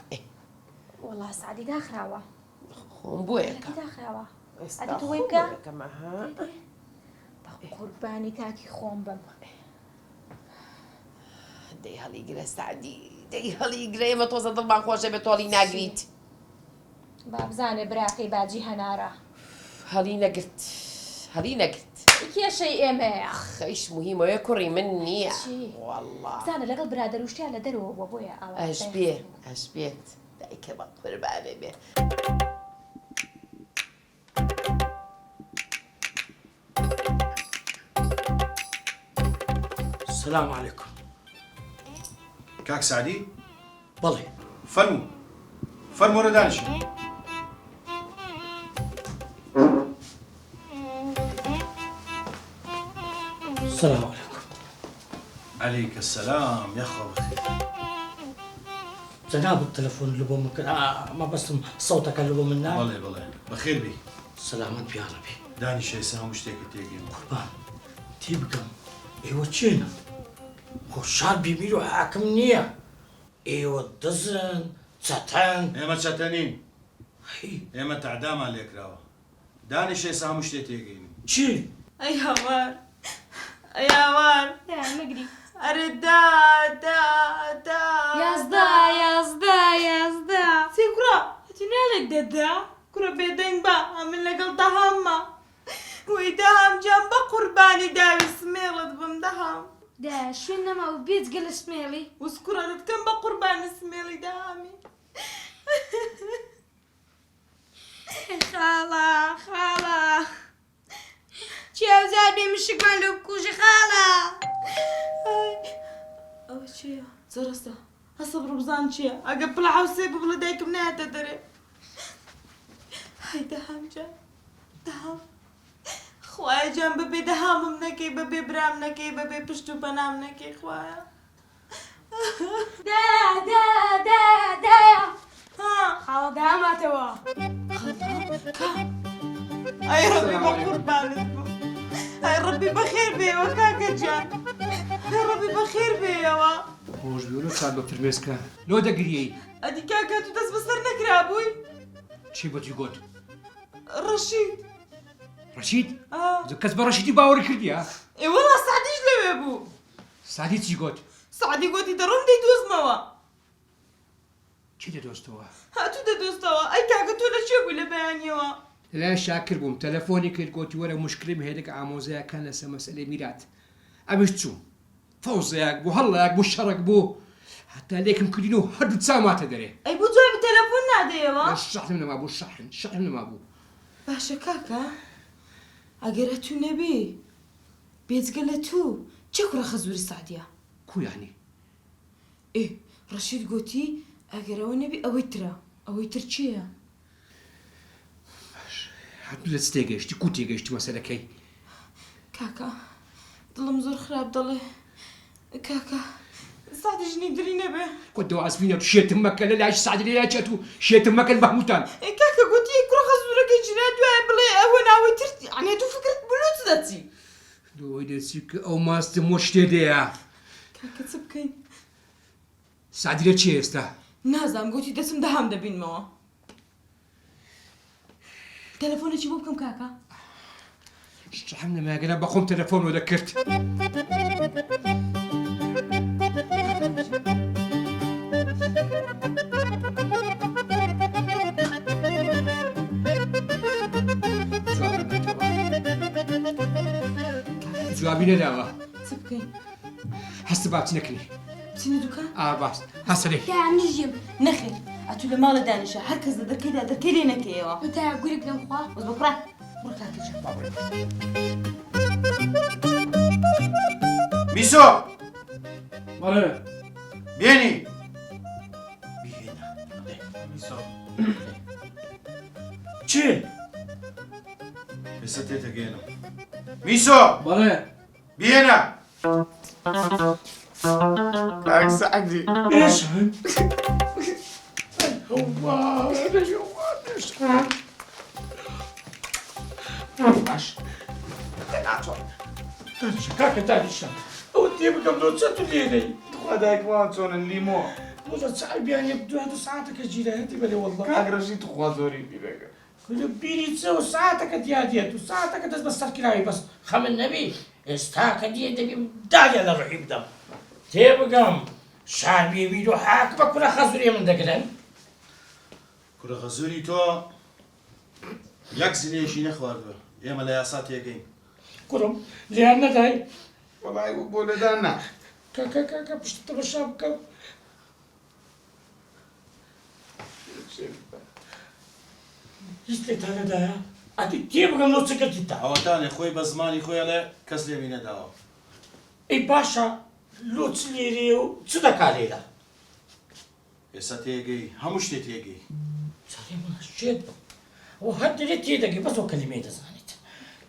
وەڵڵا سعدی داخراوە خۆم بۆیەکە داخراوە ئەدی تۆ وەی بکە قوربانی کاکی خۆم بم دەی هەڵیگرە سعدی دەی هەڵیگرە ئێمە تۆزە دڵمان خۆشە بێت تۆڵی ناگریت با بزانێ براکەی باجی هەنارە هەڵی نەگرت کێشەی ئێمەیە خەیش مهمەیە کوڕی من نییە وەڵڵا بزانە لەگەڵ برادەر وشتیان لە دەرەوە بۆ بۆیە ئەش بێت دایکە بە قوربانێ بێ السلام عليكم. کاک سعدی بەڵێ فەرموو وەرە دانیشە. السلام عليكم. عليك السلام يخوة بخير. جناب التلفون اللي بو ممكن ما بس صوتك اللي بو منا. بەڵێ بەخێر بی. سلامت بيا ربي. دانیشە ئێستا هەموو شتێکت تێگەیم. قوربان تێ بکەم ئێوە چێنە خۆشار بیبیر و حاکم نییە ئێوە دزن چەتەن ئێمە چەتەنین ئێمە تعدامان لێکراوە دانیشە ئێستا هەموو شتێک تێگەیم. چی؟ ئەی هەوار ئەی هاوار نەگری ئەرە دا یازدا چی کوڕە هەتی ناڵێک دەدا کوڕە بێدەنگ بە ئەمن لەگەڵ دەهاممە وەی دەهام جام بە قوربانی داوی سمێڵت بم دەهام دا شوێن نەما و بێت گەلە سمێڵی وس کوڕە دەتکەم بە قوربانی سمێڵی داهامی خاڵە چیاوزار بێ مشکمان لەو بکوژی خاڵە ئەوە چییە؟ زەڕستە هەسە بڕوبزان چییە؟ ئەگە پڵە حوسێ ببڵە دایکم نایەتە دەرێ هەی دەهام جان دەهام خوایە جان بەبێ دەهامم نەکەی بەبێ برام نەکەی بەبێ پشت و پەنام نەکەی خوایە دایە خاڵە داماتەوە ئەی ڕەبی بە قوربانت بوو ئەی ڕەبی بەخێر بێەوە کاکە جان ئەی ڕەبی بەخێر بێەوە خۆش بێ سال بە فرمێسکە لۆ دەگریەی ئەدی کاکە تو دەست بەسەر نەکرابووی چی بەجی گوت ڕەشید ڕەشید کەس بە ڕەشیدی باوەڕی کردیە ئێوەڵا سعدیش لەوێ بوو سادی چی گوت سعدی گوتی دەڕۆم دەیدۆزمەوە چی دەدۆستەوە هاتوو دەدۆستەوە ئەی کاکە تۆ لە چێ بووی لە بەیانیەوە لای شاکر بووم تەلەفۆنی کرد گوتی وەرە مشکلم هەیە کە ئامۆزایەکان لەسەر مەسەلەی میرات ئەمیش چوو فەوزەیەک بوو هەڵەیەک بوو شەڕک بوو هەتا لێکم کردین و هەردوو چاماتە دەرێ ئەی بۆ جوای بە تەلەفۆن نادەیەوە شەحم نەما بوو شەحم نەما بوو باشە کاکە ئەگەرە تو نەبی بێجگە لە تو چه کوڕە خەزوری سعدیە کویانی ئێ ڕەشید گوتی ئەگەرەوە نەبی ئەوەی ترە ئەوەی تر چییە؟ هەردوو لە تێگەشتی کو تێگەشتی مەسەلەکەی کاکە دڵم زۆر خراپ دەڵێ کاکە سعدی ژنی دری نەبێ کۆ دەوازبینە شێتم مەکە لە لای سعدی لە چێت و شێتم مەکەن بە هەمووتان ئەی کاکە گوتی کوڕە خەزورەکەی جنە دوایە بڵێ ئەوە ناوەی تر ئەنێ تو فکرت بلوت دەچی دوای دەچی کە ئەو ماستم وە شتێدەیە کاکە چ بکەین؟ سعدی لە چی ئێستا؟ نازام گوتی دەچم دەهام دەبینمەوە تەلەفۆنێکی بۆ بکەم کاکە شەحم نەماگەنە بە خۆم تەلەفۆن وە دەکرد جوابی نەداوە چ بکەین هەست با بچنەکەی بچینە دوکان باش هەستە لێ تا منیژیم نەخێن ئەتوو لە ماڵە دانیشە هەر کەس لە دەرکەیدا دەرکەی لێ نەکەیەوە تا گورێک لەم خوا وەس بە کوڕە بڕ کاتێجا میسۆ بەڵێ بێنی چی؟ ئێستا تێتەگەێنم میسۆ بەڵێ بێنە کاک سعدی ايش؟ باش كاكا دانيشا ودي بقى بلوتشاتو ليني خوا دایکمان چۆنن لیمۆ والله صعب يعني يبدو هذا ساعتك اجي هاتي بالي والله کاگرەشی تو خوا زۆری بیرەکە كل بيري تسوي ساعتك دياديت وساعتك دز بس كلاوي بس خم النبي استاك دي دبي دالي على روحي بدم تيبقم شعبي بيدو حاكمك ولا خزري من دقلن کوڕە خەزوری تۆ یەک زلێژی نەخواردووە ئێمە لە یاسا تێگەین كرم لأن داي وەڵای بۆ لەداننا كاكا باش تتغشى بكم يستيت هذا دا أدي تيبقم لو سكرتي تا ئەوەتانێ خۆی بە زمانی خۆیان لێ کەس لێوی نەداوە اي باشا لو تسليريو تصدق عليها ئێستا تێگەی هەموو شتێ تێگەی صحيح من الشيء وهدي تيدقي بس هو كلمة زانت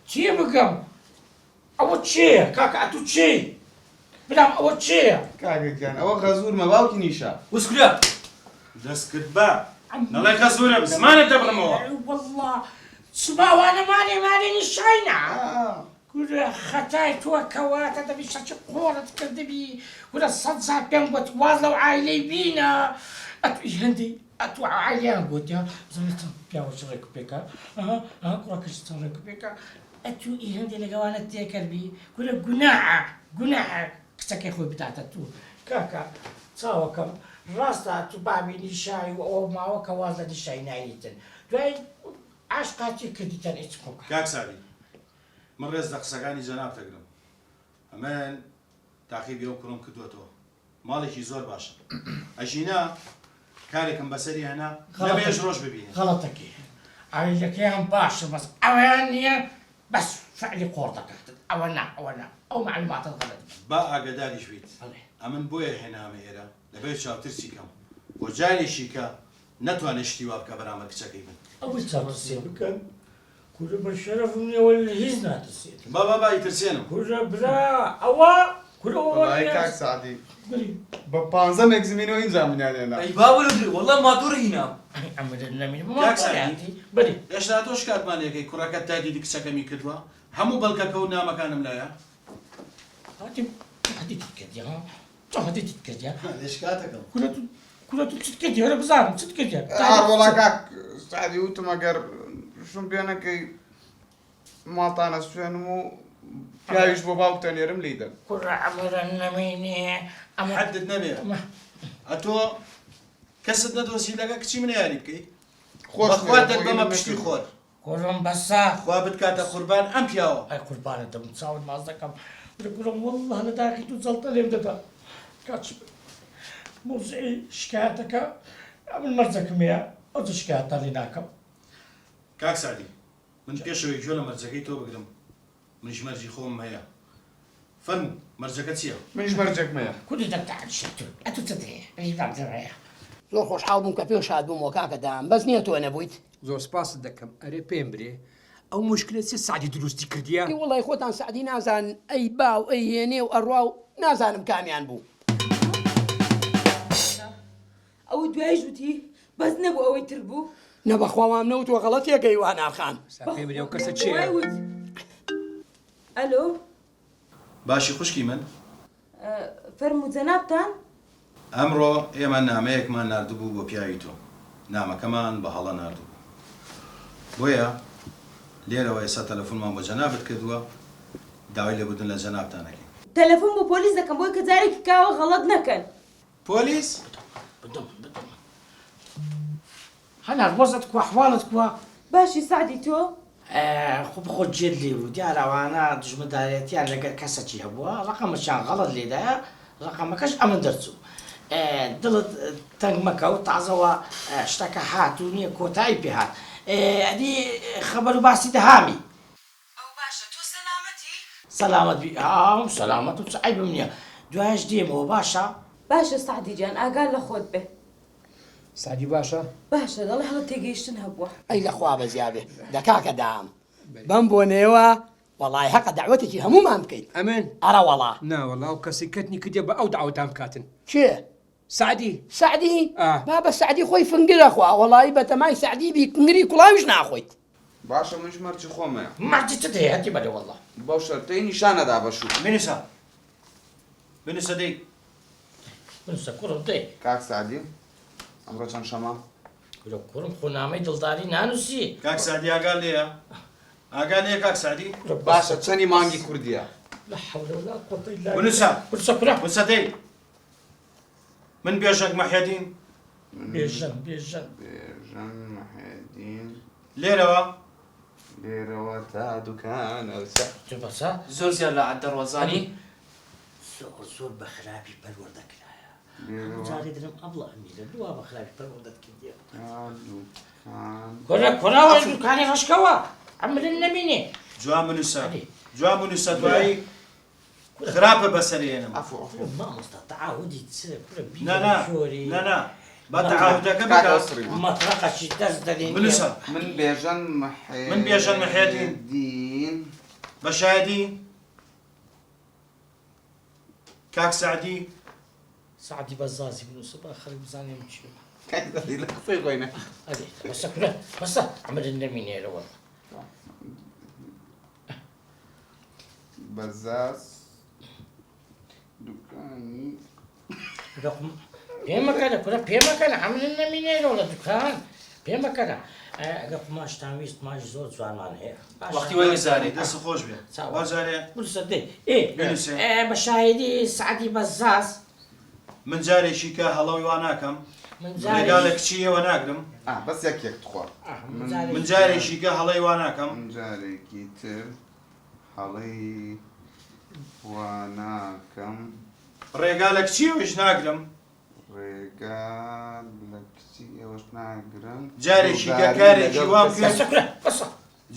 تيبقم أو تشي كاكا أتو تشي بلام أو تشي کاگەکان ئەوە خەزورمە باوکی نیشا وسكلا دەست کرد بە نەڵێ خەزورە زمانت دەبڕمەوە والله سبا وانا مالي نشاينا كل خطاي تو كواتا دبي شاش قورة كدبي ولا صد ساعة بينقوت واضلة وعائلي بينا أتو يهندي أتو عائلي أنقوت يا زميت بياو شريك بيكا كورا كش شريك بيكا أتو يهندي لقوانا تيكر بي كل قناعة كتاكي خوي بتاعتا تو كاكا تساوكم راستا تو بابي نشاي أو ما وكا واضلة نشاي نايتن دوي عشقاتي كديتان اتسكوك کاک سادی من ڕێز لە قسەکانی جەناب دەگرم ئەمەن تاقیبی ئەو کوڕم کردوێتەوە ماڵێکی زۆر باشە ئەژینا کارێکم بەسەری هەنا نەبێژ ڕۆژ ببینێ غلطك عائلتك باش بس أوانية بس فعلي قوردك أونا أو معلومات الغلط با ئاگداریش بیت ئەمن بۆیە هێنامە ئێرە لەبێت چاوترسی کەم بۆ جارێکی کە نەتوانێت شتی وا بکە بەرامبەر کچەکەی من أول شيء تصير بكم كل بالشرف من أول هزنا تصير با ئیترسێنم كل برا أوا كل وەڵای کاک أول سعدی قولي بە 15 مێگزمینەوە اینجا منیانێنا ئەی بابە والله مادوور هینام عمد النمين كاك ما سعيد. بدي هێشتا تۆش کاتمانێکەکەی کوڕەکەت تا دیدی کچەکەمی کردووە هەموو بەڵکەکە و نامەکانم لایە هادي تتكدي ها هادي تتكدي لێش کاتەکەم كل تتكدي أنا بزارم تتكدي وەڵا کاک سعدی وتم ئەگەر شم پێنەکەی ماڵتانە سوێنم و پیاویش بۆ باوکتە نێرم لیدەن كل عمر النميني أما حدت نەبێ ئەتۆ کەست نەدۆسی لەگە کچی منە یاری بکەیت بەخوا دەبەمە پشتی خۆر كلهم بسا خوا بتکاتە قوربان ئەم پیاوە هاي قربان انت متصاور مع زكام يقولون والله انا داخل تزلط لي بدها كاتش موزعي شكايتك من مرزك ميا او شكايت اللي ناكم کاک سعدی من پێشەوەی گوێ لە مەرجەکەی تۆ بگرم منیش مەرجی خۆم هەیە فەرموو مەرجەکە چییە منیش مەرجێکمەیە كل ده تعال شتو اتو تدري اي بعد زرايا زۆر خۆشحاڵ بووم کە پێش هات بوومەوە کاکەدام بەس نییە تۆ نەبوویت زۆر سپاست دەکەم ئەرێ پێم برێ ئەو مشکلت چێ سعدی دروستی کردیە وڵی خۆتان سعدی نازان ئەی باو ئەی هێنێ و ئەڕوا و نازانم کامیان بوو ئەو دوایش وتی بەس نەبوو ئەوەی تر بوو نەبەخواوام نەوتوە غەڵەتێکەی واناخان پێم برێ ئەو کەسە چێە ئەلۆ باشی خوشکی من فەرموو جەنابتان ئەمڕۆ ئێمە نامەیەکمان ناردبوو بۆ پیاوی تۆ نامەکەمان بە هەڵە ناردوو بۆیە لێرەوە ئێستا تەلەفۆنمان بۆ جەنابەت کردووە داوای لێبوردن لە جەنابتانەکەین تەلەفۆن بۆ پۆلیس دەکەم بۆی کە جارێکی کاوە غەڵەت نەکەن پۆلیس بدم هلا وزتك واحوالتك وا باشی سعدی تۆ خۆ خۆ جێت لێ بوو دیارەوانە دژمەدارەتیان لەگەر کەسەکی هەبووە ڕقەمەشان غەڵەت لێدایە ڕقەمەکەش ئەمن دەرچوو دڵت تەنگ مەکە و تازەوە شتەکە هاتوو نییە کۆتایی پێ هات ئەدی خەبەر و باسی دەهامی ئەو باشە تۆ سەلامەتی؟ سەلامەت بی سەلامەت و چ عیبم نییە دوایش دێمەوە باشە باشە سعدی جان ئاگال لە خۆت بێ سعدی باشە باشە دەڵێ هەڵە تێگەیشتن هەبووە ئەی لەخوا بەزیابێ دەکاکە دام بەم بۆ نێوە وەڵای حەقە دعوەتێکی هەمومان بکەیت ئەمن ئەرە وەڵا ناوەڵا و کەسی کەتنی کردێ بە ئەو داوتام کاتن چێ؟ سعدی سعدی آه. بابە سعدی خۆی فنگرە خوا وەڵی بەتەمای سعدی بی کنگری کوڵاویش ناخۆیت باشە منش مەرجی خۆمەیە مەرجی چ هەیە هەتی بەرێ وەڵڵا بەو شەرتەی نیشانەدا بەشوو بنووسە بنووسە دەی بنووسە کوڕم دێ کاک سعدی ئەمڕۆ چەند شەمە کورە کوڕم خۆنامەی دڵداری نانووسی کاک سعدی ئاگال لێیە ئاگال لێیە کاک سعدی باشە چەندی مانگی کوردیە لا حول ولا قوة إلا بالله بنووسە بنووسە کوڕە بنووسە دەی من بێژەک مەحیەدین بێژەن بێژەن بێژەن مەحێدین لێرەوە لێرەوە تا دوکانە چ بەسە زۆر زیاد لە عەددەڕوەزانی زۆر بە خراپی پەروەردەکرایە لێرەوە جارێ درم ئەبڵە ئەمیرە دووا بە خراپی پەروەردەت کردیە تا دوکان کوڕە کوڕاوە دوکانی ڕشکەوە ئەمرن نەبینێ جوان بنووسە جوان بنووسە دوایی خراپە بەسەرێنم عفو عفو مامۆستا تعاودی چ کوڕە نانا با تەعاودەکە کاک بکە ئەوسری مەترەقەشی دەست دەدەین بنووسە من بێژەن من بێژەن مەحێدین بە شایدی کاک سعدی سعدی بەزازی بنووسە با خەڵک بزانێم چی کاک سعدی لە قسەی خۆینە ئەدێ بەسە کوڕە بەسە ئەمرن نەبینێرەوە بەزاز دوکانی پێمەکەنە کوڕە پێمەکەنە ئەمرن نەبینێرەوە لە دوکان پێمەکەنە ئەگە ماشتان ویست ماش زۆر جوانمان هەیە وەختی وەی نزارێ دەست خۆش بێ وەجارێ بنووسە دێ بە شایدی سعدی بەزاز من جارێکی کە هەڵەوی وا ناکەم من ڕێگا لە کچیەوە ناگرم بەس یەکێک تخوا من جارێکی کە هەڵەی وا ناکەم من جارێکی تر هەڵەی وا ناکەم ڕێگا لە کچیەوەش ناگرم ڕێگا لە کچی ئێوەش ناگرم جارێکی کە کارێکی وام کرد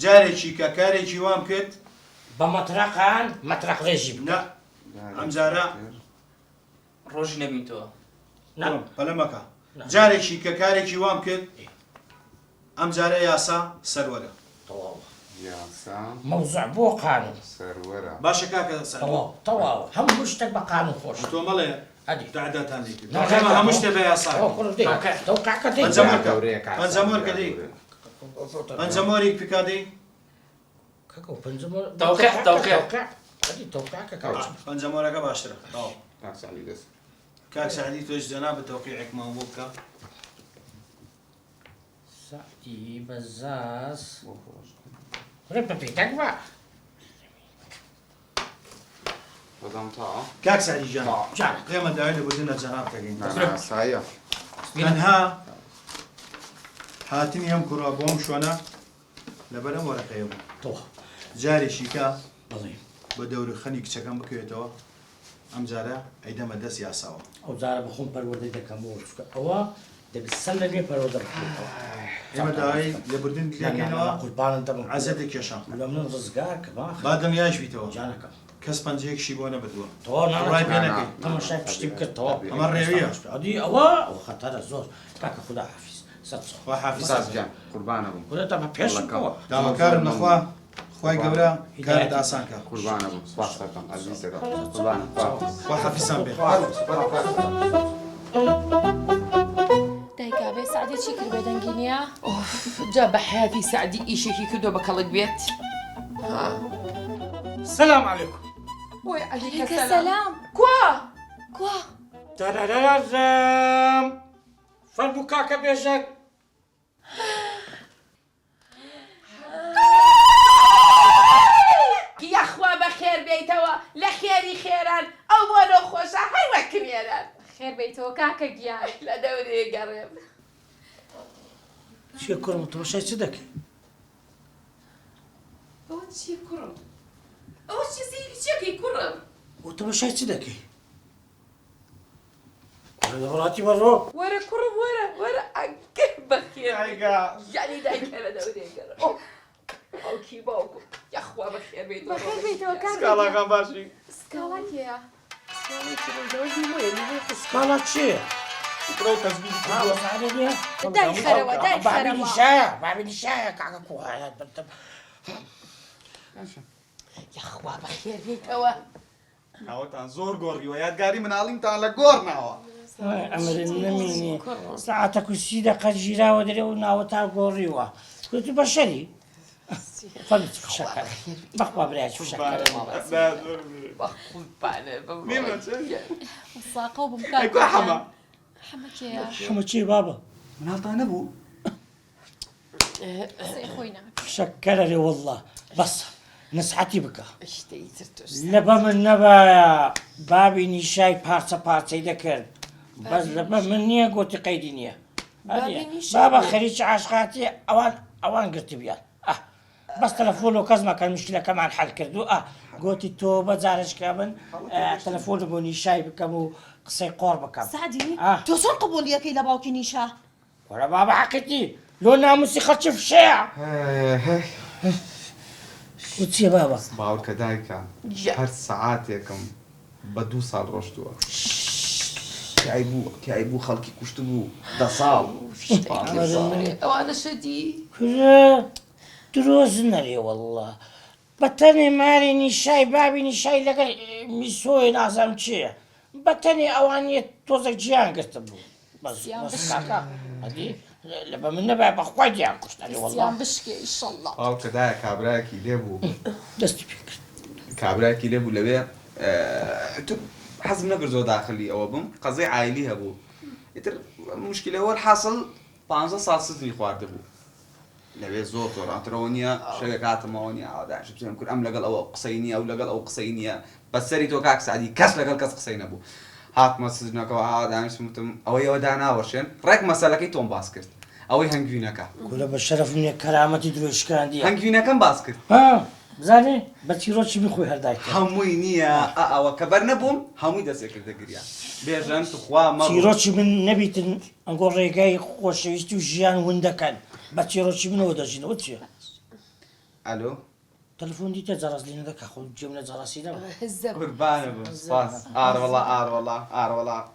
جارێکی کە کارێکی وام کرد بە مەترەقان مەترەق ڕێژی نە ئەم جارە ڕۆژی نەبینتەوە پەلەمەکە جارێکی کە کارێکی وام کرد ئەم جارە یاسا سەروەرە یاسا مەوزوع بۆ قانون سەروەرە باشە کاکە تەواو هەموو شتێک بە قانون خۆش تۆ مەڵێ ئەدی تعداتان لێ کرد هەموو شتێ بە یاسا پەنجەمۆرکە دەی پەنجەمۆرێک پکا دەی پەنجەمۆرەکە باشترە کاک سعدی دەست کاک سعدی تۆش جەنا بە تەوقیعێکمان بۆ بکە سعدی بەزاز کوڕە بە پێتەک بە بەدەم تا کاک سعدی جان ئێمە داوای لەبوردنە جەناب دەگەین سایە تەنها هاتنی ئەم کوڕە بۆم شوێنە لەبەر ئەم وەرەقەیە بوو جارێکی کە بە دەورخەنی کچەکەم بکوێتەوە ئەم جارە ئەیدەمە دەست یاساوە ئەو جارە بەخۆم پەروەردەی دەکەم بۆ ئەوە دەبێت سەر لەگوێ پەروەردە بکەیتەوە ئێمە داوای لەبوردن دەکەینەوە قوربانت دەبم عەزە دەکێشم لە من ڕزگار کە با دڵنیاش بیتەوە جانەکەم کەس پەنجەیەکشی بۆ نەبردووە ڕای پێ نەکەی تەماشای پشتی بکردەوە ئەمە ڕێویە ئەدی ئەوە خەتەرە زۆر کاکە خدا حافیز خوا حافیز ساز جان قوربانە بووم خودت بە پێشەوە داواکارم نەخوا خوای گەورە کارت ئاسان کە قوربانە بووم سپاس دەکەم عەزیزەکەم قوربانە خوا حافیزان بێ دایکا بێ سعدی چی کرد بێ دەنگینیە؟ جا بە حیاتی سعدی ئیشێکی کردو بە کەڵک بێت سلام علیکم بۆی عەلیکە سەلام کوا تەرەرەرەم فەرموو کاکە بێژەک یاخوا بە خێر بێیتەوە لە خێری خێران ئەو بۆ نەخۆشە هەر وەکمێران خێر بیتەوە کاکە گیان لە دەورێ گەڕێم چیە کوڕم تۆشای چ دەکەی چی کوڕم ئەوە چی سەیری چیەکەی کوڕم وتە بەشای چ دەکەی؟ دەڕاتی بەڕۆ وەرە کوڕم وەرە ئەگەر بەخێر یعنی دایکەرە دەورێگەرە ئەوکی باوکم یەخوا بەخێر بێتەوە بەخێر بێتەوە سکاڵاکان باشی سکاڵا کێیە؟ سکاڵا چییە؟ دای خەرەوە دای بابینی خەرەوە شایە بابینی شایە کاکە کوهایە یەخوا بەخێر بێتەوە ناوەتان زۆر گۆڕیوە یادگاری مناڵیمتان لە گۆڕ ناوە ئەمرن نەمینی ساعتە کوسی دەقەت ژیراوە دەرێ و ناوەتا گۆڕیوە کوتی بەشەری فەرت فشەکە بەخوا برایش فشەکە ساقە و ئەیکوا حەمە حەمە کێیە؟ حمە چی بابە؟ مناڵتان نەبوو خۆی ناکە فشەکەرە لێ وەڵڵا بەسە نسحەتی بکە شتەی تر تۆ لەبە من نەبایە بابی نیشای پارچە پارچەی دەکرد بەس لەبە من نییە گۆتی قەیدی نییە بابە خەریکی عاشقاتی ئەوان گرتی بیان بەس تەلەفۆن و کەس مەکەن مشکلەکەمان حەل کردو گۆتی تۆ بەجارشکە من تەلەفۆن بۆ نیشای بکەم و قسەی قۆڕ بکەم سعدی تۆ چۆن قبولیەکەی لە باوکی نیشا وەرە بابە حەقیتی لۆ ناموسی خەڵکی فشەیە وچیە بابە باوکە دایکە هەر سەعاتێکم بە 2 ساڵ ڕۆشتووە تیای بوو خەڵکی کوشت بوو 10 ساڵ ئەوانە شەدی درۆز نەرێ وەڵڵا بەتەنێ ماری نیشای بابی نیشای لەگەڵ میسۆی نازام چییە بەتەنێ ئەوانیە تۆزە گیان گرتە بوو لەبە من نەبای بەخوای دیان کوشتنی وەڵڵا بشکێ ئیشەڵڵا باوکە دایە کابراایەکی لێبوو دەستی پێ کرد کابراایەکی لێبوو لەوێ حەزم نەکرد زۆر داخلی ئەوە بم قەزەی عایلی هەبوو ئیتر مشکلەوە حاصل 15 ساڵ سزنی خواردەبوو لەوێ زۆر ئەترەوە نییە شەوێک هاتمەوە نیە ئاداش بچێن کورد ئەم لەگەڵ ئەوە قسەی نییە ئەو لەگەڵ ئەو قسەی نییە بەسەری تۆ کاک سعدی کەس لەگەڵ کەس قسەی نەبوو هاتمە سزنەکەەوە ئادانیشتم ئەوەی ئەوە داناوەشێن ڕێک مەسەلەکەی تۆم باس کرد ئەوەی هەنگوینەکە کورە بە شەرەف نییە کەرامەتی درۆشکاندی هەنگوینەکەم باس کرد بزانێ بە چیرۆکی بخۆی هەردایک هەمووی نییە ئەوە کە بەر نەبووم هەمووی دەستێ کردە گریا بێژەن توخوا مە چیرۆکی من نەبیتن ئەنگۆ ڕێگای خۆشەویستی و ژیان ون دەکەن بە چیرۆکی منەوە دەژینەوە چیە؟ ئەلۆ تەلفۆن دیتە جەڕاز لێ نەدەکە خۆ جێم لە جەڕاسی دەبە قوربانە بوو سپاس ئاڕەوەڵا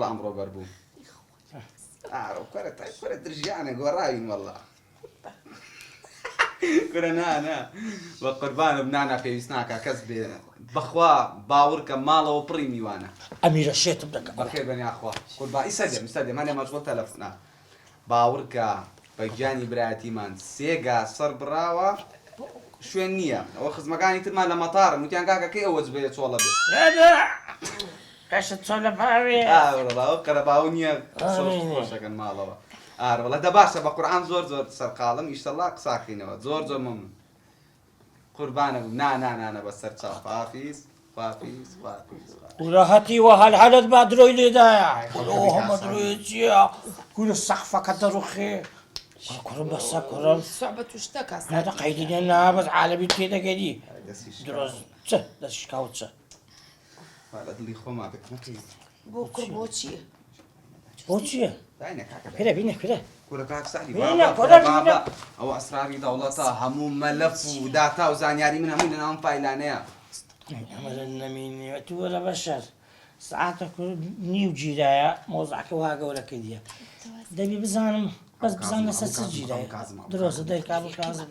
ئەمڕۆ بەربوو کورە درژیانە گۆڕاوین وەڵڵا کورە نا بە قوربانە بنانا پێویست ناکە کەس بێنە بەخوا باوڕکە ماڵەوە پڕی میوانە ئەمیرە شێتم دەکەم بەخێر بەنیاخوا قوربان ئیسەدێ مانێ مەشغوڵ تەلەفۆنە باوڕکە بەگیانی برایەتیمان 3 گا سەر بڕاوە شوێن نییە ئەوە خزمەکانی ترمان لە مەتارن وتیان کاکەکەی ئەوە جبێت چۆڵە بێت کەشت چۆن لە باوێ قەرەباو نییە خۆشەکەن ماڵەوە ئاڕەوەڵە دەباشە بە قورعان زۆر سەرقاڵم ئیشتەڵا قساقینەوە زۆر من قوربانە بوو نانە بەسەر چاو خافیز وراهەتی وە هەلهەلت با درۆی لێدایە هەمە درۆی چییە کورە سەقفەکە دەڕوخێ کوڕم بەسە کوڕم سوعبە توشتەکە نادە قەیدینە نابەت عالەبی تێدەگەری درۆز چ دەستشکاوت چە لە دڵی خۆما بکەی بۆ کوڕ بۆ چییە؟ بۆ چییە؟ پێرە بینە پێرە کورە کاک سعدی بابا ئەو ئەسراری دەوڵەتە هەموو مەلەف و داتا و زانیاری من هەمووی لەناوم فایلانەیە ئەمەرە نەمینێ تو وەرە بەشەر سعاتە نیو گیرایە مۆزعکە وا گەورەکە دیە دەبی بزانم بەس بزان لەسەر چ گیرایە درۆزە دەیکا بکازم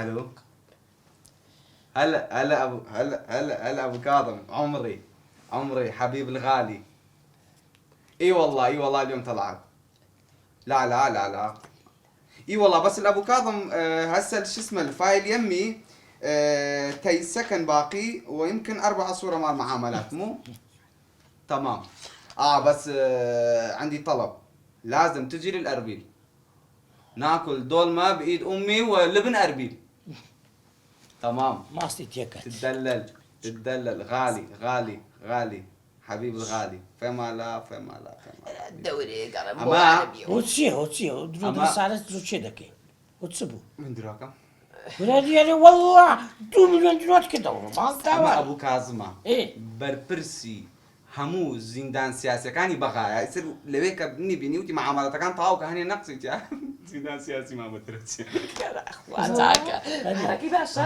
الو هلا ابو كاظم عمري حبيب الغالي اي والله اليوم طلعت لا اي والله بس الابو كاظم هسه شو اسمه الفايل يمي تي سكن باقي ويمكن 4 صورة مال معاملات مو تمام بس عندي طلب لازم تجي للأربيل ناكل دولمة بإيد أمي ولبن أربيل تمام ماستي تيكت تدلل غالي حبيب الغالي فما لا الدوري قال وتشي درو سالت درو چه دكي وتسبو من دراكم برا دیارێ والله 2 ملیۆن درۆت کردەوە ماڵ ئەمە داوا ئەبوو کازمە بەرپرسی هەموو زیندان سیاسەکانی بەغایە ئیسر لەوێ کە نبینی وتی مەعامەڵەتەکان تەواو کە هەنێ نەقسیت زیندان سیاسی مامەترچێ هەرەکی باشە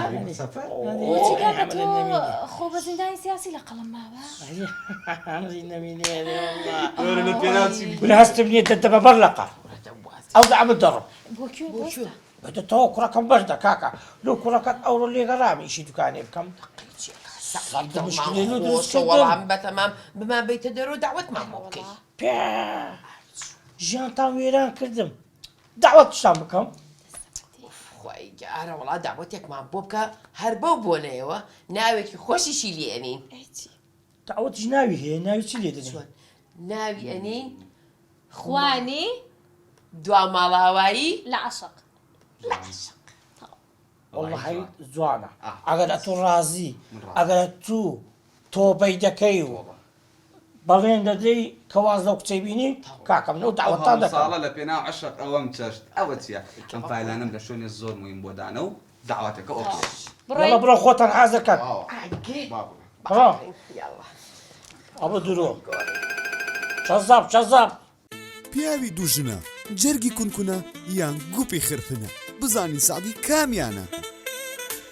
بۆچی کاکە تۆ خۆ بە زیندانی سیاسی لە قەڵم ماوە لە پێناچی برا هەستم نیە دەدەبە بەر لە قەڕ ئەو دەعمە دەڕم بۆ کوێ بەدەتەوە کوڕەکەم بەردە کاکە لۆ کوڕەکەت ئەوڕۆ لێگەڕام ئیشی دوکانێ بکەم وەڵام بەتەمام بمان بیتە دەرۆ داوەتمان بۆ بکەی ژیانتان وێران کردم داوەت شتان بکەم خی گەارە وڵا داوەتێکمان بۆ بکە هەر بەو بۆنەوە ناوێکی خۆشیشی لێنین داوەتیش ناوی هەیە ناوی چی لێ دەچوان ناوی ئەنین خوانی دوا ماڵاوایی لە عەشق والله جوانە ئەگەر ئەتۆ ڕازی ئەگەر تۆبەی دەکەی و بەڵێن دەدەی کەواز لەو کچەی بینی کاکەم لەو داوەتان دەکەم ساڵە لە پێناو عەشق ئەوەم چەشت ئەوە چییە ئەم فایلانم لە شوێنێ زۆر مویم بۆ دانە و داواتەکە ئۆکێ بڕە بڕە خۆتان حازەکەن بڕە ئەوە درۆ چەزاب پیاوی دوژنە جەرگی کونکونە یان گوپی خرپنە بزانین سعدی کامیانە